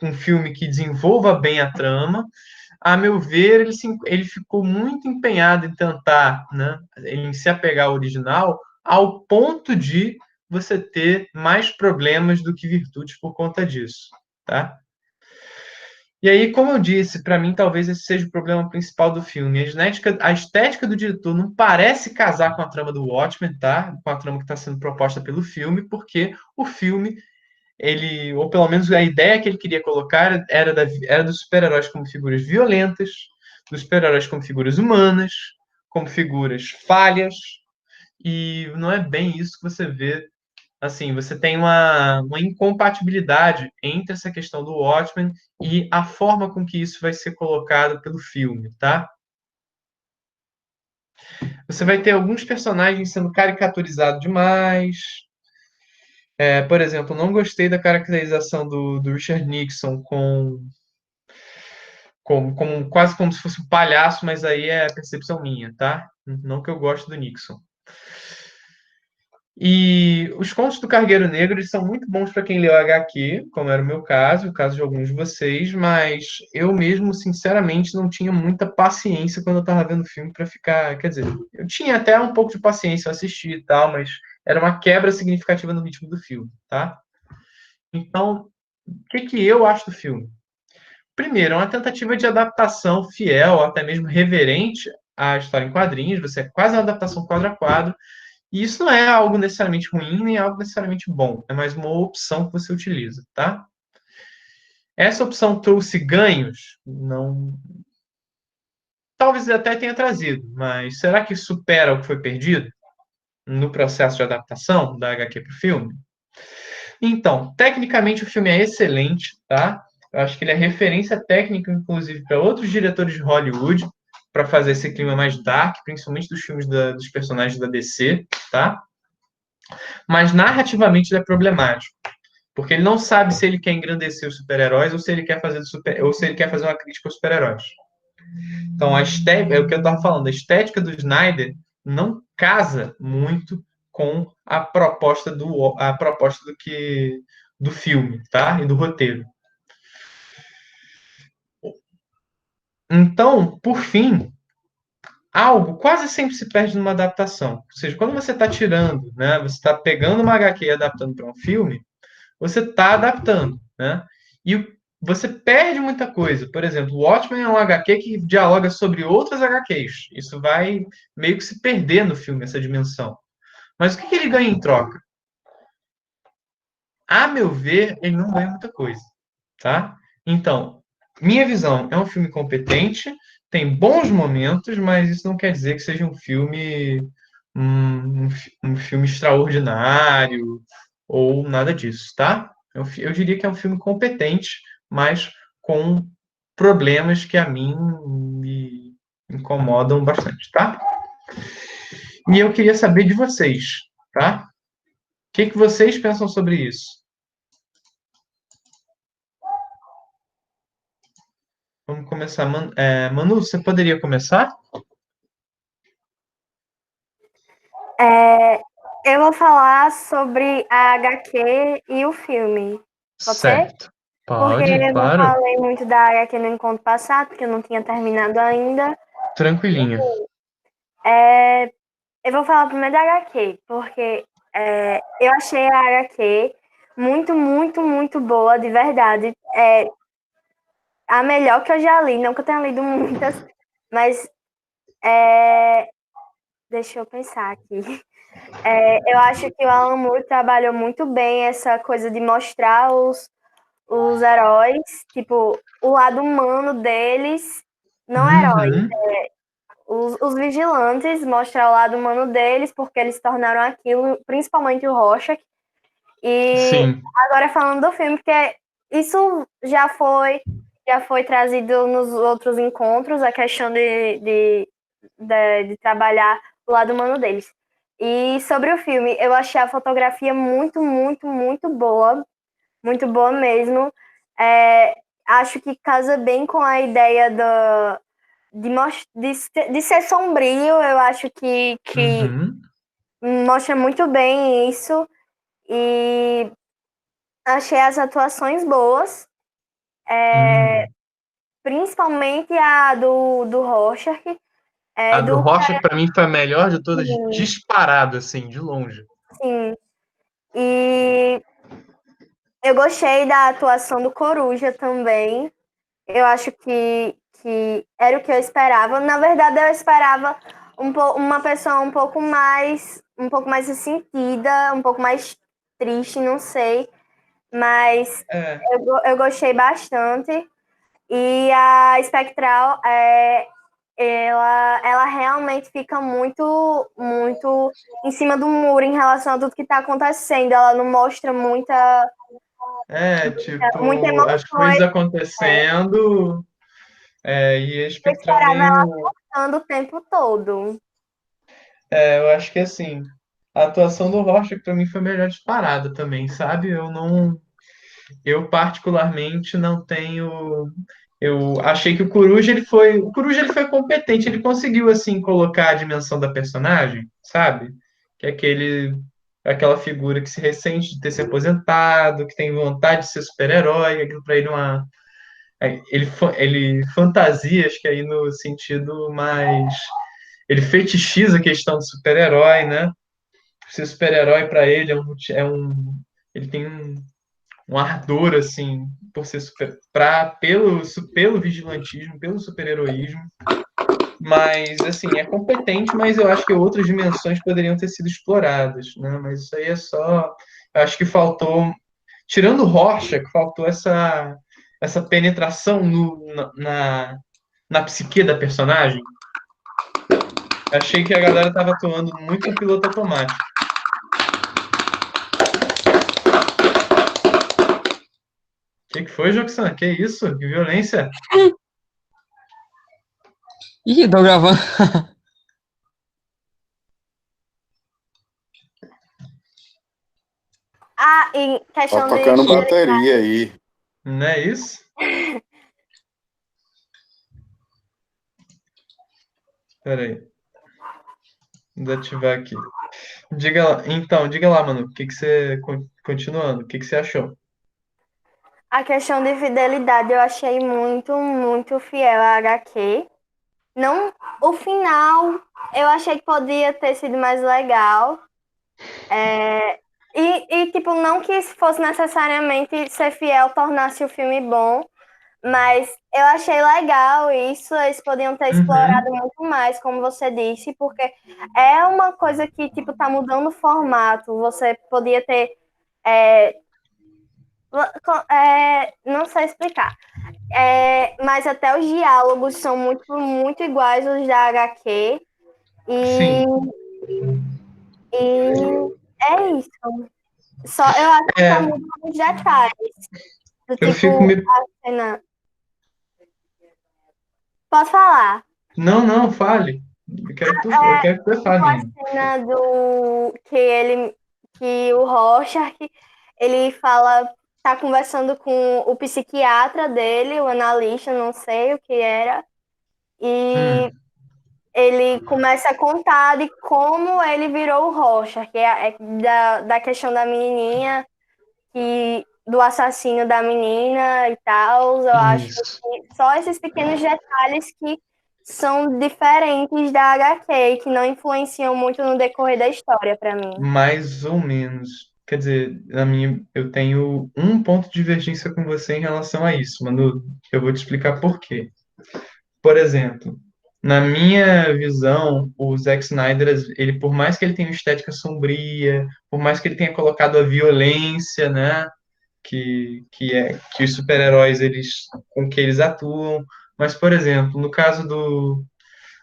um filme que desenvolva bem a trama. A meu ver, ele ficou muito empenhado em tentar, né, em se apegar ao original, ao ponto de você ter mais problemas do que virtudes por conta disso, tá? E aí, como eu disse, para mim talvez esse seja o problema principal do filme. A estética do diretor não parece casar com a trama do Watchmen, tá? Com a trama que está sendo proposta pelo filme, porque o filme ou pelo menos a ideia que ele queria colocar era dos super-heróis como figuras violentas, dos super-heróis como figuras humanas, como figuras falhas, e não é bem isso que você vê. Assim, você tem uma incompatibilidade entre essa questão do Watchmen e a forma com que isso vai ser colocado pelo filme, tá? Você vai ter alguns personagens sendo caricaturizados demais. Por exemplo, não gostei da caracterização do Richard Nixon quase como se fosse um palhaço, mas aí é a percepção minha, tá? Não que eu goste do Nixon. E os contos do Cargueiro Negro eles são muito bons para quem leu HQ, como era o meu caso, o caso de alguns de vocês, mas eu mesmo, sinceramente, não tinha muita paciência quando eu estava vendo o filme para ficar. Quer dizer, eu tinha até um pouco de paciência eu assistir e tal, mas era uma quebra significativa no ritmo do filme, tá? Então, o que eu acho do filme? Primeiro, é uma tentativa de adaptação fiel, até mesmo reverente à história em quadrinhos. Você é quase uma adaptação quadro a quadro. E isso não é algo necessariamente ruim, nem algo necessariamente bom. É mais uma opção que você utiliza, tá? Essa opção trouxe ganhos? Não. Talvez até tenha trazido, mas será que supera o que foi perdido no processo de adaptação da HQ para o filme? Então, tecnicamente o filme é excelente, tá? Eu acho que ele é referência técnica, inclusive, para outros diretores de Hollywood, para fazer esse clima mais dark, principalmente dos filmes dos personagens da DC, tá? Mas narrativamente ele é problemático, porque ele não sabe se ele quer engrandecer os super-heróis ou se ele quer fazer uma crítica aos super-heróis. Então, é o que eu estava falando, a estética do Snyder não casa muito com a proposta do filme, tá? E do roteiro. Então, por fim, algo quase sempre se perde numa adaptação. Ou seja, quando você está tirando, né, você está pegando uma HQ e adaptando para um filme, você está adaptando, né? E você perde muita coisa. Por exemplo, o Watchmen é um HQ que dialoga sobre outras HQs. Isso vai meio que se perder no filme, essa dimensão. Mas o que ele ganha em troca? a meu ver, ele não ganha muita coisa, tá? Então, minha visão é um filme competente, tem bons momentos, mas isso não quer dizer que seja um filme um filme extraordinário ou nada disso, tá? Eu diria que é um filme competente, mas com problemas que a mim me incomodam bastante, tá? E eu queria saber de vocês, tá? O que vocês pensam sobre isso? Vamos começar. Manu, você poderia começar? Eu vou falar sobre a HQ e o filme. Pode ser? Certo. Porque Pode, eu não claro. falei muito da HQ no encontro passado, porque eu não tinha terminado ainda. Tranquilinho. Eu vou falar primeiro da HQ, porque eu achei a HQ muito, muito, muito boa, de verdade. A melhor que eu já li, não que eu tenha lido muitas, mas deixa eu pensar aqui. Eu acho que o Alan Moore trabalhou muito bem essa coisa de mostrar os heróis, tipo, o lado humano deles, não heróis. Uhum. Os vigilantes, mostrar o lado humano deles, porque eles se tornaram aquilo, principalmente o Rorschach. E Sim. agora falando do filme, porque isso já foi trazido nos outros encontros, a questão de trabalhar o lado humano deles. E sobre o filme, eu achei a fotografia muito, muito, muito boa mesmo. Acho que casa bem com a ideia de ser sombrio, eu acho que Uhum. mostra muito bem isso. E achei as atuações boas, Hum. principalmente a do Rorschach, A do do Rocha, para mim, foi a melhor de todas, sim, disparado, assim, de longe. sim. E eu gostei da atuação do Coruja também. Eu acho que era o que eu esperava. Na verdade, eu esperava uma pessoa um pouco mais ressentida, um pouco mais triste, não sei. Mas É. eu gostei bastante. E a Espectral, ela realmente fica muito, muito em cima do muro em relação a tudo que está acontecendo. Ela não mostra muita Tipo, as coisas emoções. acontecendo, e a Eu Espectral esperava ela meio. chorando o tempo todo. Eu acho que assim, a atuação do Rocha para mim foi melhor disparada também, sabe? Eu particularmente não tenho. Eu achei que o Coruja ele foi competente, ele conseguiu assim colocar a dimensão da personagem, sabe? Que é aquela figura que se ressente de ter se aposentado, que tem vontade de ser super-herói, aquilo para ele ele fantasia, acho que aí no sentido mais ele fetichiza a questão do super-herói, né? Ser super-herói para ele ele tem um ardor assim por ser pelo vigilantismo, pelo super-heroísmo, mas assim, é competente, mas eu acho que outras dimensões poderiam ter sido exploradas, né? Mas isso aí eu acho que faltou, tirando Rocha, que faltou essa penetração na psique da personagem. Achei que a galera estava atuando muito no piloto automático. Que foi, Joxan? Que isso? Que violência? Ih, tô gravando. Em Tá questão de tocando bateria aí. Não é isso? Espera aí. Vou ativar aqui. Diga lá, mano. O que que você. Continuando, o que que você achou? a questão de fidelidade, eu achei muito, muito fiel à HQ. Não, o final eu achei que podia ter sido mais legal. Tipo, não que fosse necessariamente ser fiel tornasse o filme bom, mas eu achei legal isso. Eles podiam ter explorado Uhum. muito mais, como você disse, porque é uma coisa que, tipo, tá mudando o formato. Você podia ter Não sei explicar. Mas até os diálogos são muito, muito iguais aos da HQ. E, Sim. e é isso. Eu acho que só É, mudam os detalhes. Do eu fico tipo, me. a cena. Posso falar? Não, não, fale. Eu quero que você Tipo, fale a ainda. cena que o Rorschach, ele fala, tá conversando com o psiquiatra dele, o analista, não sei o que era, e Hum, ele começa a contar de como ele virou o Rorschach, que da questão da menininha, do assassino da menina e tal. Eu acho isso. que só esses pequenos detalhes que são diferentes da HQ e que não influenciam muito no decorrer da história para mim. Mais ou menos. Quer dizer, eu tenho um ponto de divergência com você em relação a isso, Manu. Eu vou te explicar por quê. Por exemplo, na minha visão, o Zack Snyder, ele, por mais que ele tenha uma estética sombria, por mais que ele tenha colocado a violência, né, que os super-heróis com que eles atuam, mas, por exemplo, no caso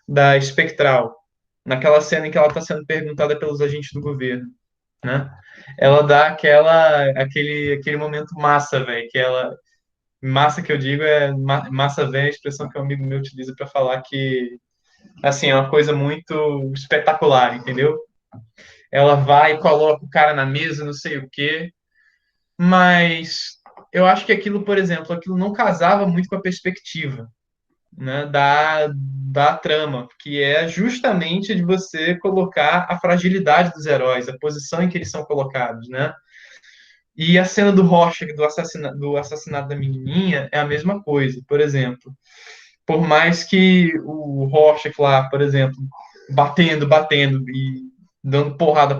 da Espectral, naquela cena em que ela está sendo perguntada pelos agentes do governo, né? Ela dá aquele momento massa, velho, que ela massa que eu digo massa velha, a expressão que um amigo meu utiliza para falar que assim é uma coisa muito espetacular, entendeu? Ela vai e coloca o cara na mesa, não sei o quê, mas eu acho que aquilo, por exemplo, aquilo não casava muito com a perspectiva, né, da trama, que é justamente de você colocar a fragilidade dos heróis, a posição em que eles são colocados, né? E a cena do Rorschach, do assassinato da menininha, é a mesma coisa. Por exemplo, por mais que o Rorschach lá, por exemplo, batendo e dando porrada,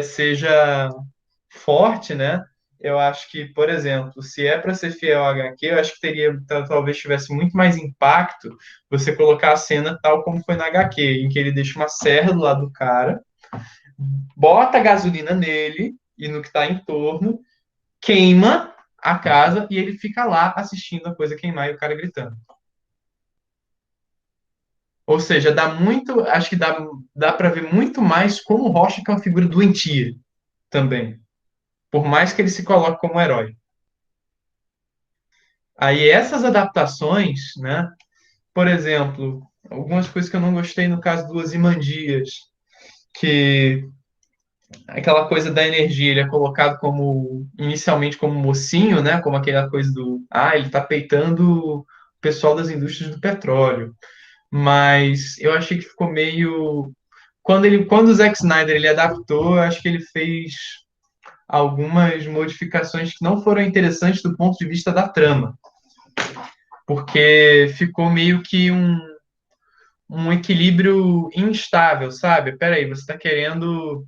seja forte, né? Eu acho que, por exemplo, se é para ser fiel ao HQ, eu acho que talvez tivesse muito mais impacto você colocar a cena tal como foi na HQ, em que ele deixa uma serra do lado do cara, bota gasolina nele e no que está em torno, queima a casa e ele fica lá assistindo a coisa queimar e o cara gritando. Ou seja, acho que dá para ver muito mais como o Rocha que é uma figura doentia também, por mais que ele se coloque como herói. Aí essas adaptações, né? Por exemplo, algumas coisas que eu não gostei no caso do Ozymandias, que aquela coisa da energia, ele é colocado como inicialmente como mocinho, né? Como aquela coisa ele tá peitando o pessoal das indústrias do petróleo. Mas eu achei que ficou meio quando o Zack Snyder ele adaptou, eu acho que ele fez algumas modificações que não foram interessantes do ponto de vista da trama, porque ficou meio que um equilíbrio instável, sabe? Peraí, você está querendo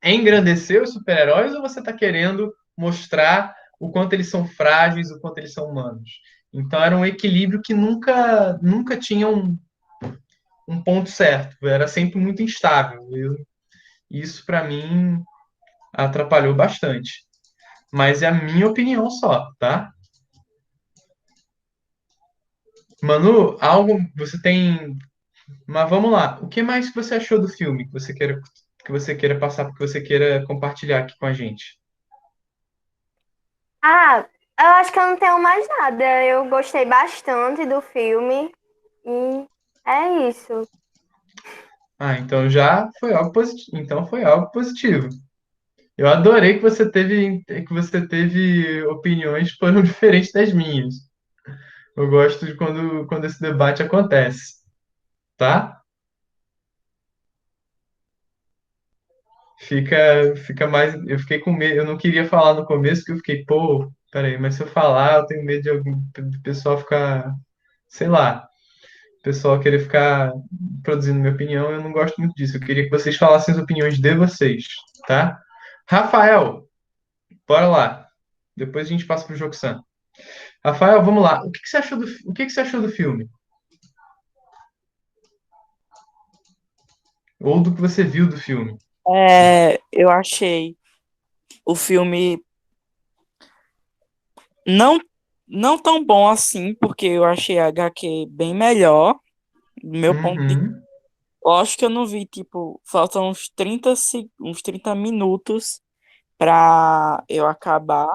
engrandecer os super-heróis ou você está querendo mostrar o quanto eles são frágeis, o quanto eles são humanos? Então era um equilíbrio que nunca tinha um ponto certo, era sempre muito instável. Isso para mim atrapalhou bastante. Mas é a minha opinião só, tá? Manu, você tem. Mas vamos lá. O que mais que você achou do filme que você queira passar, que você queira compartilhar aqui com a gente? Ah, eu acho que eu não tenho mais nada. Eu gostei bastante do filme e é isso. Ah, então já foi algo positivo. Então foi algo positivo. Eu adorei que você teve opiniões que foram diferentes das minhas. Eu gosto de quando esse debate acontece, tá? Fica mais. Eu fiquei com medo. Eu não queria falar no começo, porque eu fiquei, pô, peraí, mas se eu falar, eu tenho medo de pessoal ficar, sei lá, o pessoal querer ficar produzindo minha opinião. Eu não gosto muito disso. Eu queria que vocês falassem as opiniões de vocês, tá? Rafael, bora lá. Depois a gente passa pro jogo Sam. Rafael, vamos lá. O que que você achou do filme? Ou do que você viu do filme? Eu achei o filme Não, não tão bom assim, porque eu achei a HQ bem melhor, do meu ponto de. Uhum, Eu acho que eu não vi, tipo, faltam uns 30 minutos pra eu acabar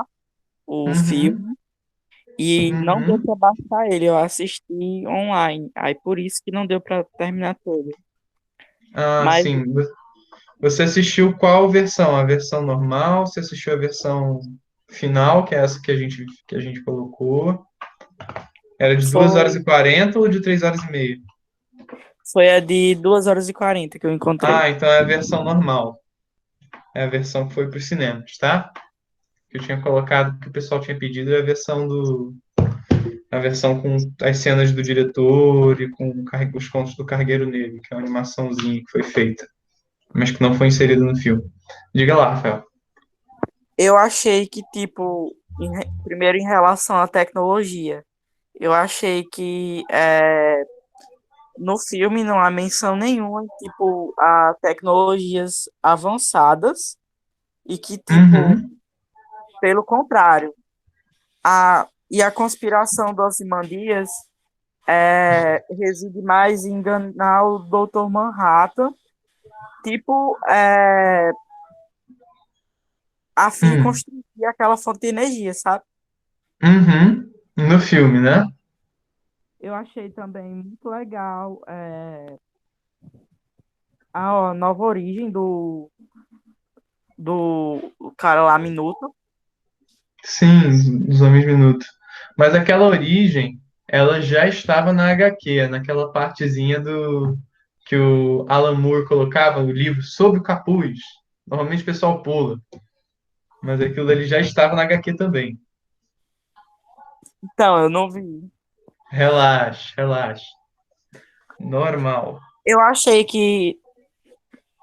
o uhum, filme e não deu uhum. pra baixar ele, eu assisti online, aí por isso que não deu pra terminar todo. Ah, Mas sim. Você assistiu qual versão? A versão normal? Você assistiu a versão final, que é essa que a gente colocou? Era de 2 horas e 40 ou de 3 horas e meia? foi a de 2 horas e 40 que eu encontrei. Ah, então é a versão normal. É a versão que foi para os cinemas, tá? Que eu tinha colocado, que o pessoal tinha pedido, é a versão com as cenas do diretor e com os contos do Cargueiro Negro, que é uma animaçãozinha que foi feita, mas que não foi inserida no filme. Diga lá, Rafael. Eu achei que, tipo, primeiro em relação à tecnologia, eu achei que no filme não há menção nenhuma, tipo, a tecnologias avançadas e que, tipo, Uhum, pelo contrário, e a conspiração do Ozymandias reside mais em enganar o Dr. Manhattan, tipo, a fim de hum, construir aquela fonte de energia, sabe? uhum. No filme, né? Eu achei também muito legal a nova origem do cara lá, Minuto. Sim, os Homens Minuto. Mas aquela origem, ela já estava na HQ, naquela partezinha do que o Alan Moore colocava no livro sobre o capuz. Normalmente o pessoal pula, mas aquilo ali já estava na HQ também. Então, eu não vi. Relaxa, relaxa. Normal. Eu achei que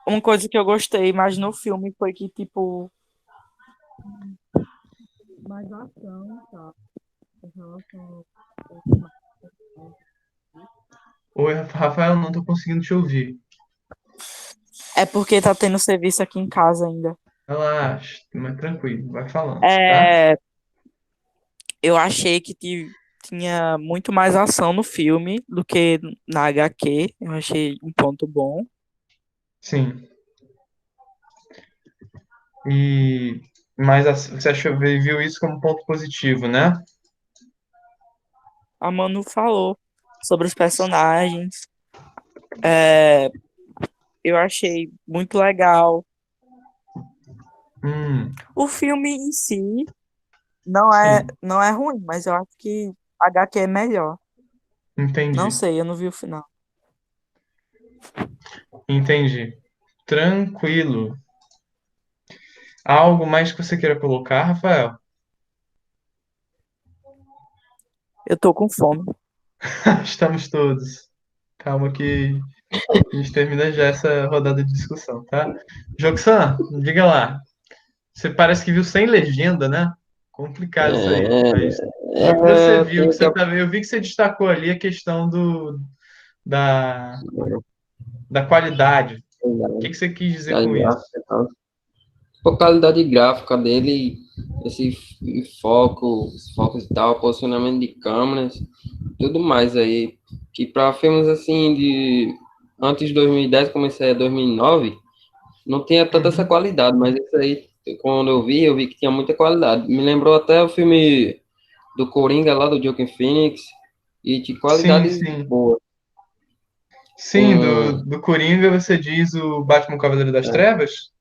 uma coisa que eu gostei mais no filme foi que, tipo, mais ação, tá? Em relação ao filme. Oi, Rafael, não estou conseguindo te ouvir. É porque tá tendo serviço aqui em casa ainda. Relaxa, mas tranquilo, vai falando, tá? É, eu achei que tinha muito mais ação no filme do que na HQ. Eu achei um ponto bom. Sim. E você achou, viu isso como ponto positivo, né? A Manu falou sobre os personagens. É, eu achei muito legal. O filme em si Sim, não é ruim, mas eu acho que HQ é melhor. Não entendi. sei, eu não vi o final. Entendi. Tranquilo. Algo mais que você queira colocar, Rafael? Eu tô com fome. Estamos todos. Calma que a gente termina já essa rodada de discussão, tá? Joxan, diga lá. Você parece que viu sem legenda, né? Complicado isso aí. É, Mas do que você eu viu, que tenho que você tá, eu vi que você destacou ali a questão da, da qualidade. O que que você quis dizer qualidade com isso? gráfica e tal. A qualidade gráfica dele, esse focos e tal, posicionamento de câmeras, tudo mais aí. Que para filmes assim de antes de 2010, comecei em 2009, não tinha tanta essa Uhum. qualidade, mas isso aí, quando eu vi que tinha muita qualidade. Me lembrou até o filme do Coringa lá do Joaquin Phoenix, e de Sim, qualidade sim. boa. Sim, Com, do Coringa você diz o Batman Cavaleiro das é, Trevas?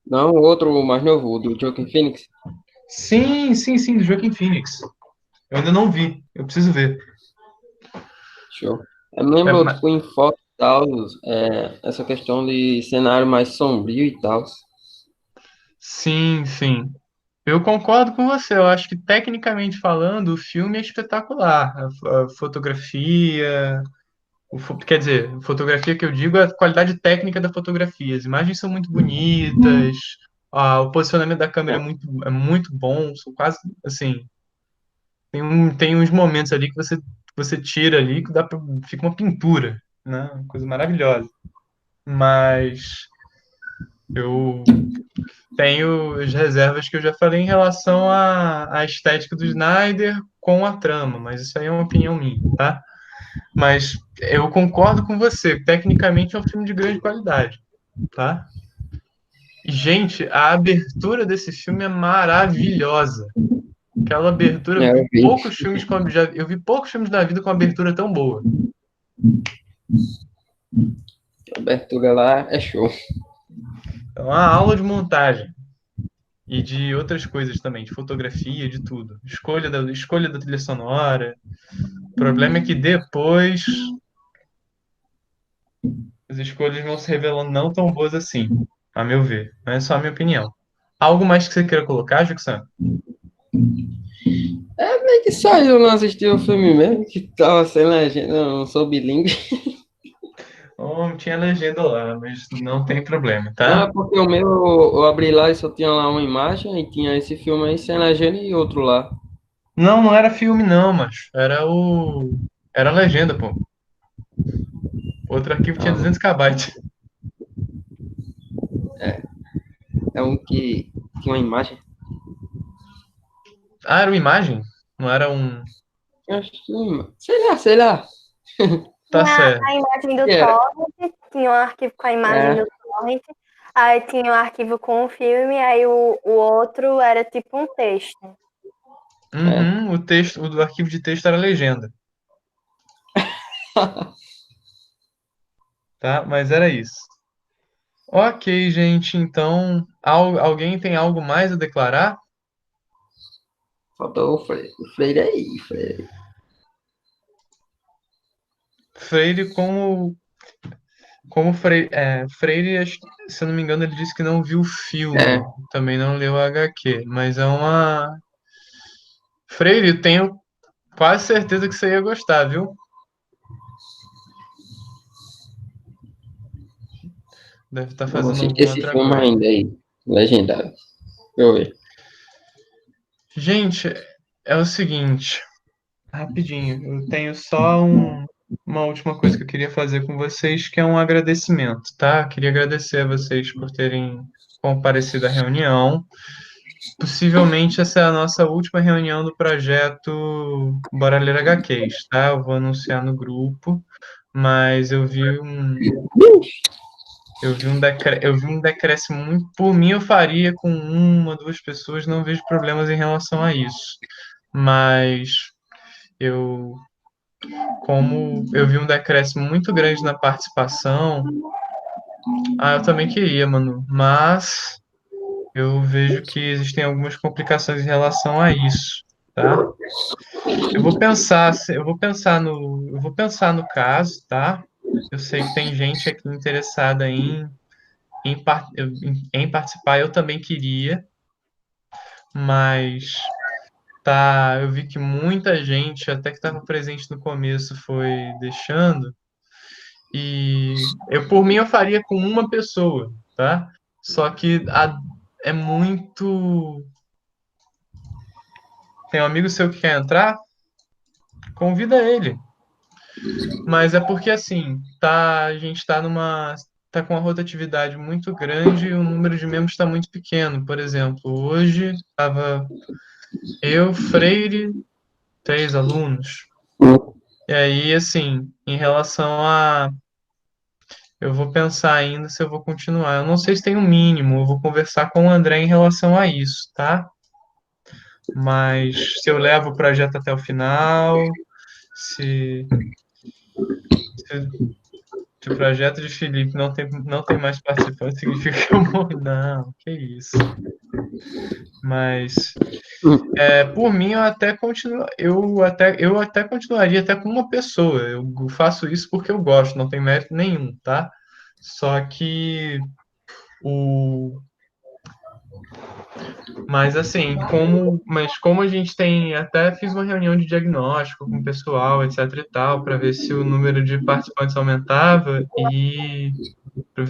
não, o outro mais novo, o do Joaquin Phoenix. Sim, sim, sim, do Joaquin Phoenix. Eu ainda não vi, eu preciso ver. Show. Eu me É, lembro, tipo, em foto e tal, essa questão de cenário mais sombrio e tal. sim, sim. Eu concordo com você. Eu acho que, tecnicamente falando, o filme é espetacular. A fotografia, quer dizer, fotografia que eu digo é a qualidade técnica da fotografia. As imagens são muito bonitas, o posicionamento da câmera é muito bom. São quase assim. Tem uns momentos ali que você tira ali que fica uma pintura, né? Uma coisa maravilhosa. Mas Eu tenho as reservas que eu já falei em relação à estética do Snyder com a trama, mas isso aí é uma opinião minha, tá? Mas eu concordo com você, tecnicamente é um filme de grande qualidade, tá? E, gente, a abertura desse filme é maravilhosa. Aquela abertura, É, eu vi. eu vi poucos filmes da vida com abertura tão boa. A abertura lá é show. É uma aula de montagem. E de outras coisas também, de fotografia, de tudo. Escolha da trilha sonora. O problema é que depois as escolhas vão se revelando não tão boas assim, a meu ver. Mas é só a minha opinião. Algo mais que você queira colocar, Juxan? É que saiu, não assistiu o filme mesmo, que tava sem legenda, eu não sou bilíngue. Oh, tinha legenda lá, mas não tem problema, Não, tá? é porque o meu, eu abri lá e só tinha lá uma imagem, e tinha esse filme aí sem legenda e outro lá. Não, não era filme não, mas era o... Era a legenda, pô. Outro arquivo tinha Ah, 200 KB. é um que tinha uma imagem. Ah, era uma imagem? Não era um... Eu acho que- sei lá. Tá Tinha certo. a imagem do Que era? torrent, tinha um arquivo com a imagem É, do torrent, aí tinha um arquivo com o filme, aí o outro era tipo um texto. é. Uhum, o texto, o do arquivo de texto era legenda, tá? Mas era isso. Ok, gente, então, alguém tem algo mais a declarar? Faltou o Freire aí, Freire. Freire, Freire, se eu não me engano, ele disse que não viu o filme, É, também não leu a HQ, mas é uma... Freire, eu tenho quase certeza que você ia gostar, viu? Deve estar eu vou fazendo assistir alguma esse outra filme coisa. ainda aí, legendado. Deixa eu ver. Gente, é o seguinte, rapidinho, eu tenho só uma última coisa que eu queria fazer com vocês, que é um agradecimento, tá? Queria agradecer a vocês por terem comparecido à reunião. Possivelmente essa é a nossa última reunião do projeto Bora Ler HQs, tá? Eu vou anunciar no grupo, mas eu vi um decréscimo muito, por mim eu faria com uma, duas pessoas, não vejo problemas em relação a isso. Mas eu como eu vi um decréscimo muito grande na participação, eu também queria, mano, mas eu vejo que existem algumas complicações em relação a isso, tá? Eu vou pensar no caso, tá? Eu sei que tem gente aqui interessada em participar, eu também queria, mas eu vi que muita gente, até que estava presente no começo, foi deixando. E eu, por mim, eu faria com uma pessoa, tá? Só que é muito. Tem um amigo seu que quer entrar? Convida ele. Mas é porque assim, a gente tá com uma rotatividade muito grande e o número de membros está muito pequeno. Por exemplo, hoje estava eu, Freire, 3 alunos. E aí, assim, em relação a eu vou pensar ainda se eu vou continuar. Eu não sei se tem um mínimo, eu vou conversar com o André em relação a isso, tá? Mas se eu levo o projeto até o final, se, se, se o projeto de Felipe não tem mais participantes, significa que eu morro. Não, que isso. Mas por mim eu até continuaria até com uma pessoa. Eu faço isso porque eu gosto, não tem mérito nenhum, tá? Só que o Mas assim, como a gente tem, até fiz uma reunião de diagnóstico com o pessoal, etc e tal, para ver se o número de participantes aumentava e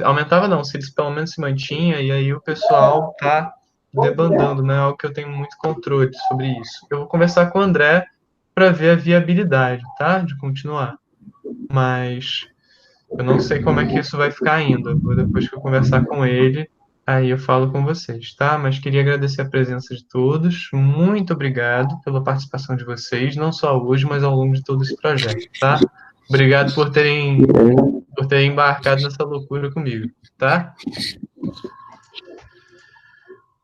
aumentava não, se eles pelo menos se mantinha e aí o pessoal tá debandando, né? Algo que eu tenho muito controle sobre isso. Eu vou conversar com o André para ver a viabilidade, tá? De continuar. Mas eu não sei como é que isso vai ficar ainda. Depois que eu conversar com ele, aí eu falo com vocês, tá? Mas queria agradecer a presença de todos. Muito obrigado pela participação de vocês, não só hoje, mas ao longo de todo esse projeto, tá? Obrigado por terem embarcado nessa loucura comigo, tá?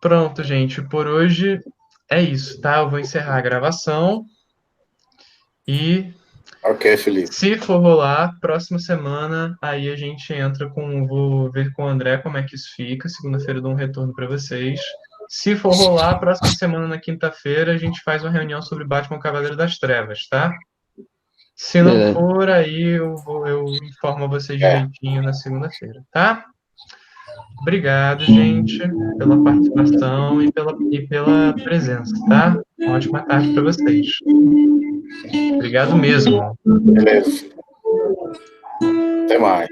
Pronto, gente. Por hoje é isso, tá? Eu vou encerrar a gravação e Ok, Felipe. se for rolar, próxima semana, aí a gente entra com. Vou ver com o André como é que isso fica. Segunda-feira eu dou um retorno para vocês. Se for rolar, próxima semana, na quinta-feira, a gente faz uma reunião sobre Batman Cavaleiro das Trevas, tá? Se não Beleza. for, aí eu informo vocês direitinho na segunda-feira, tá? Obrigado, gente, pela participação e pela presença, tá? Uma ótima tarde para vocês. Obrigado mesmo. Beleza. Até mais.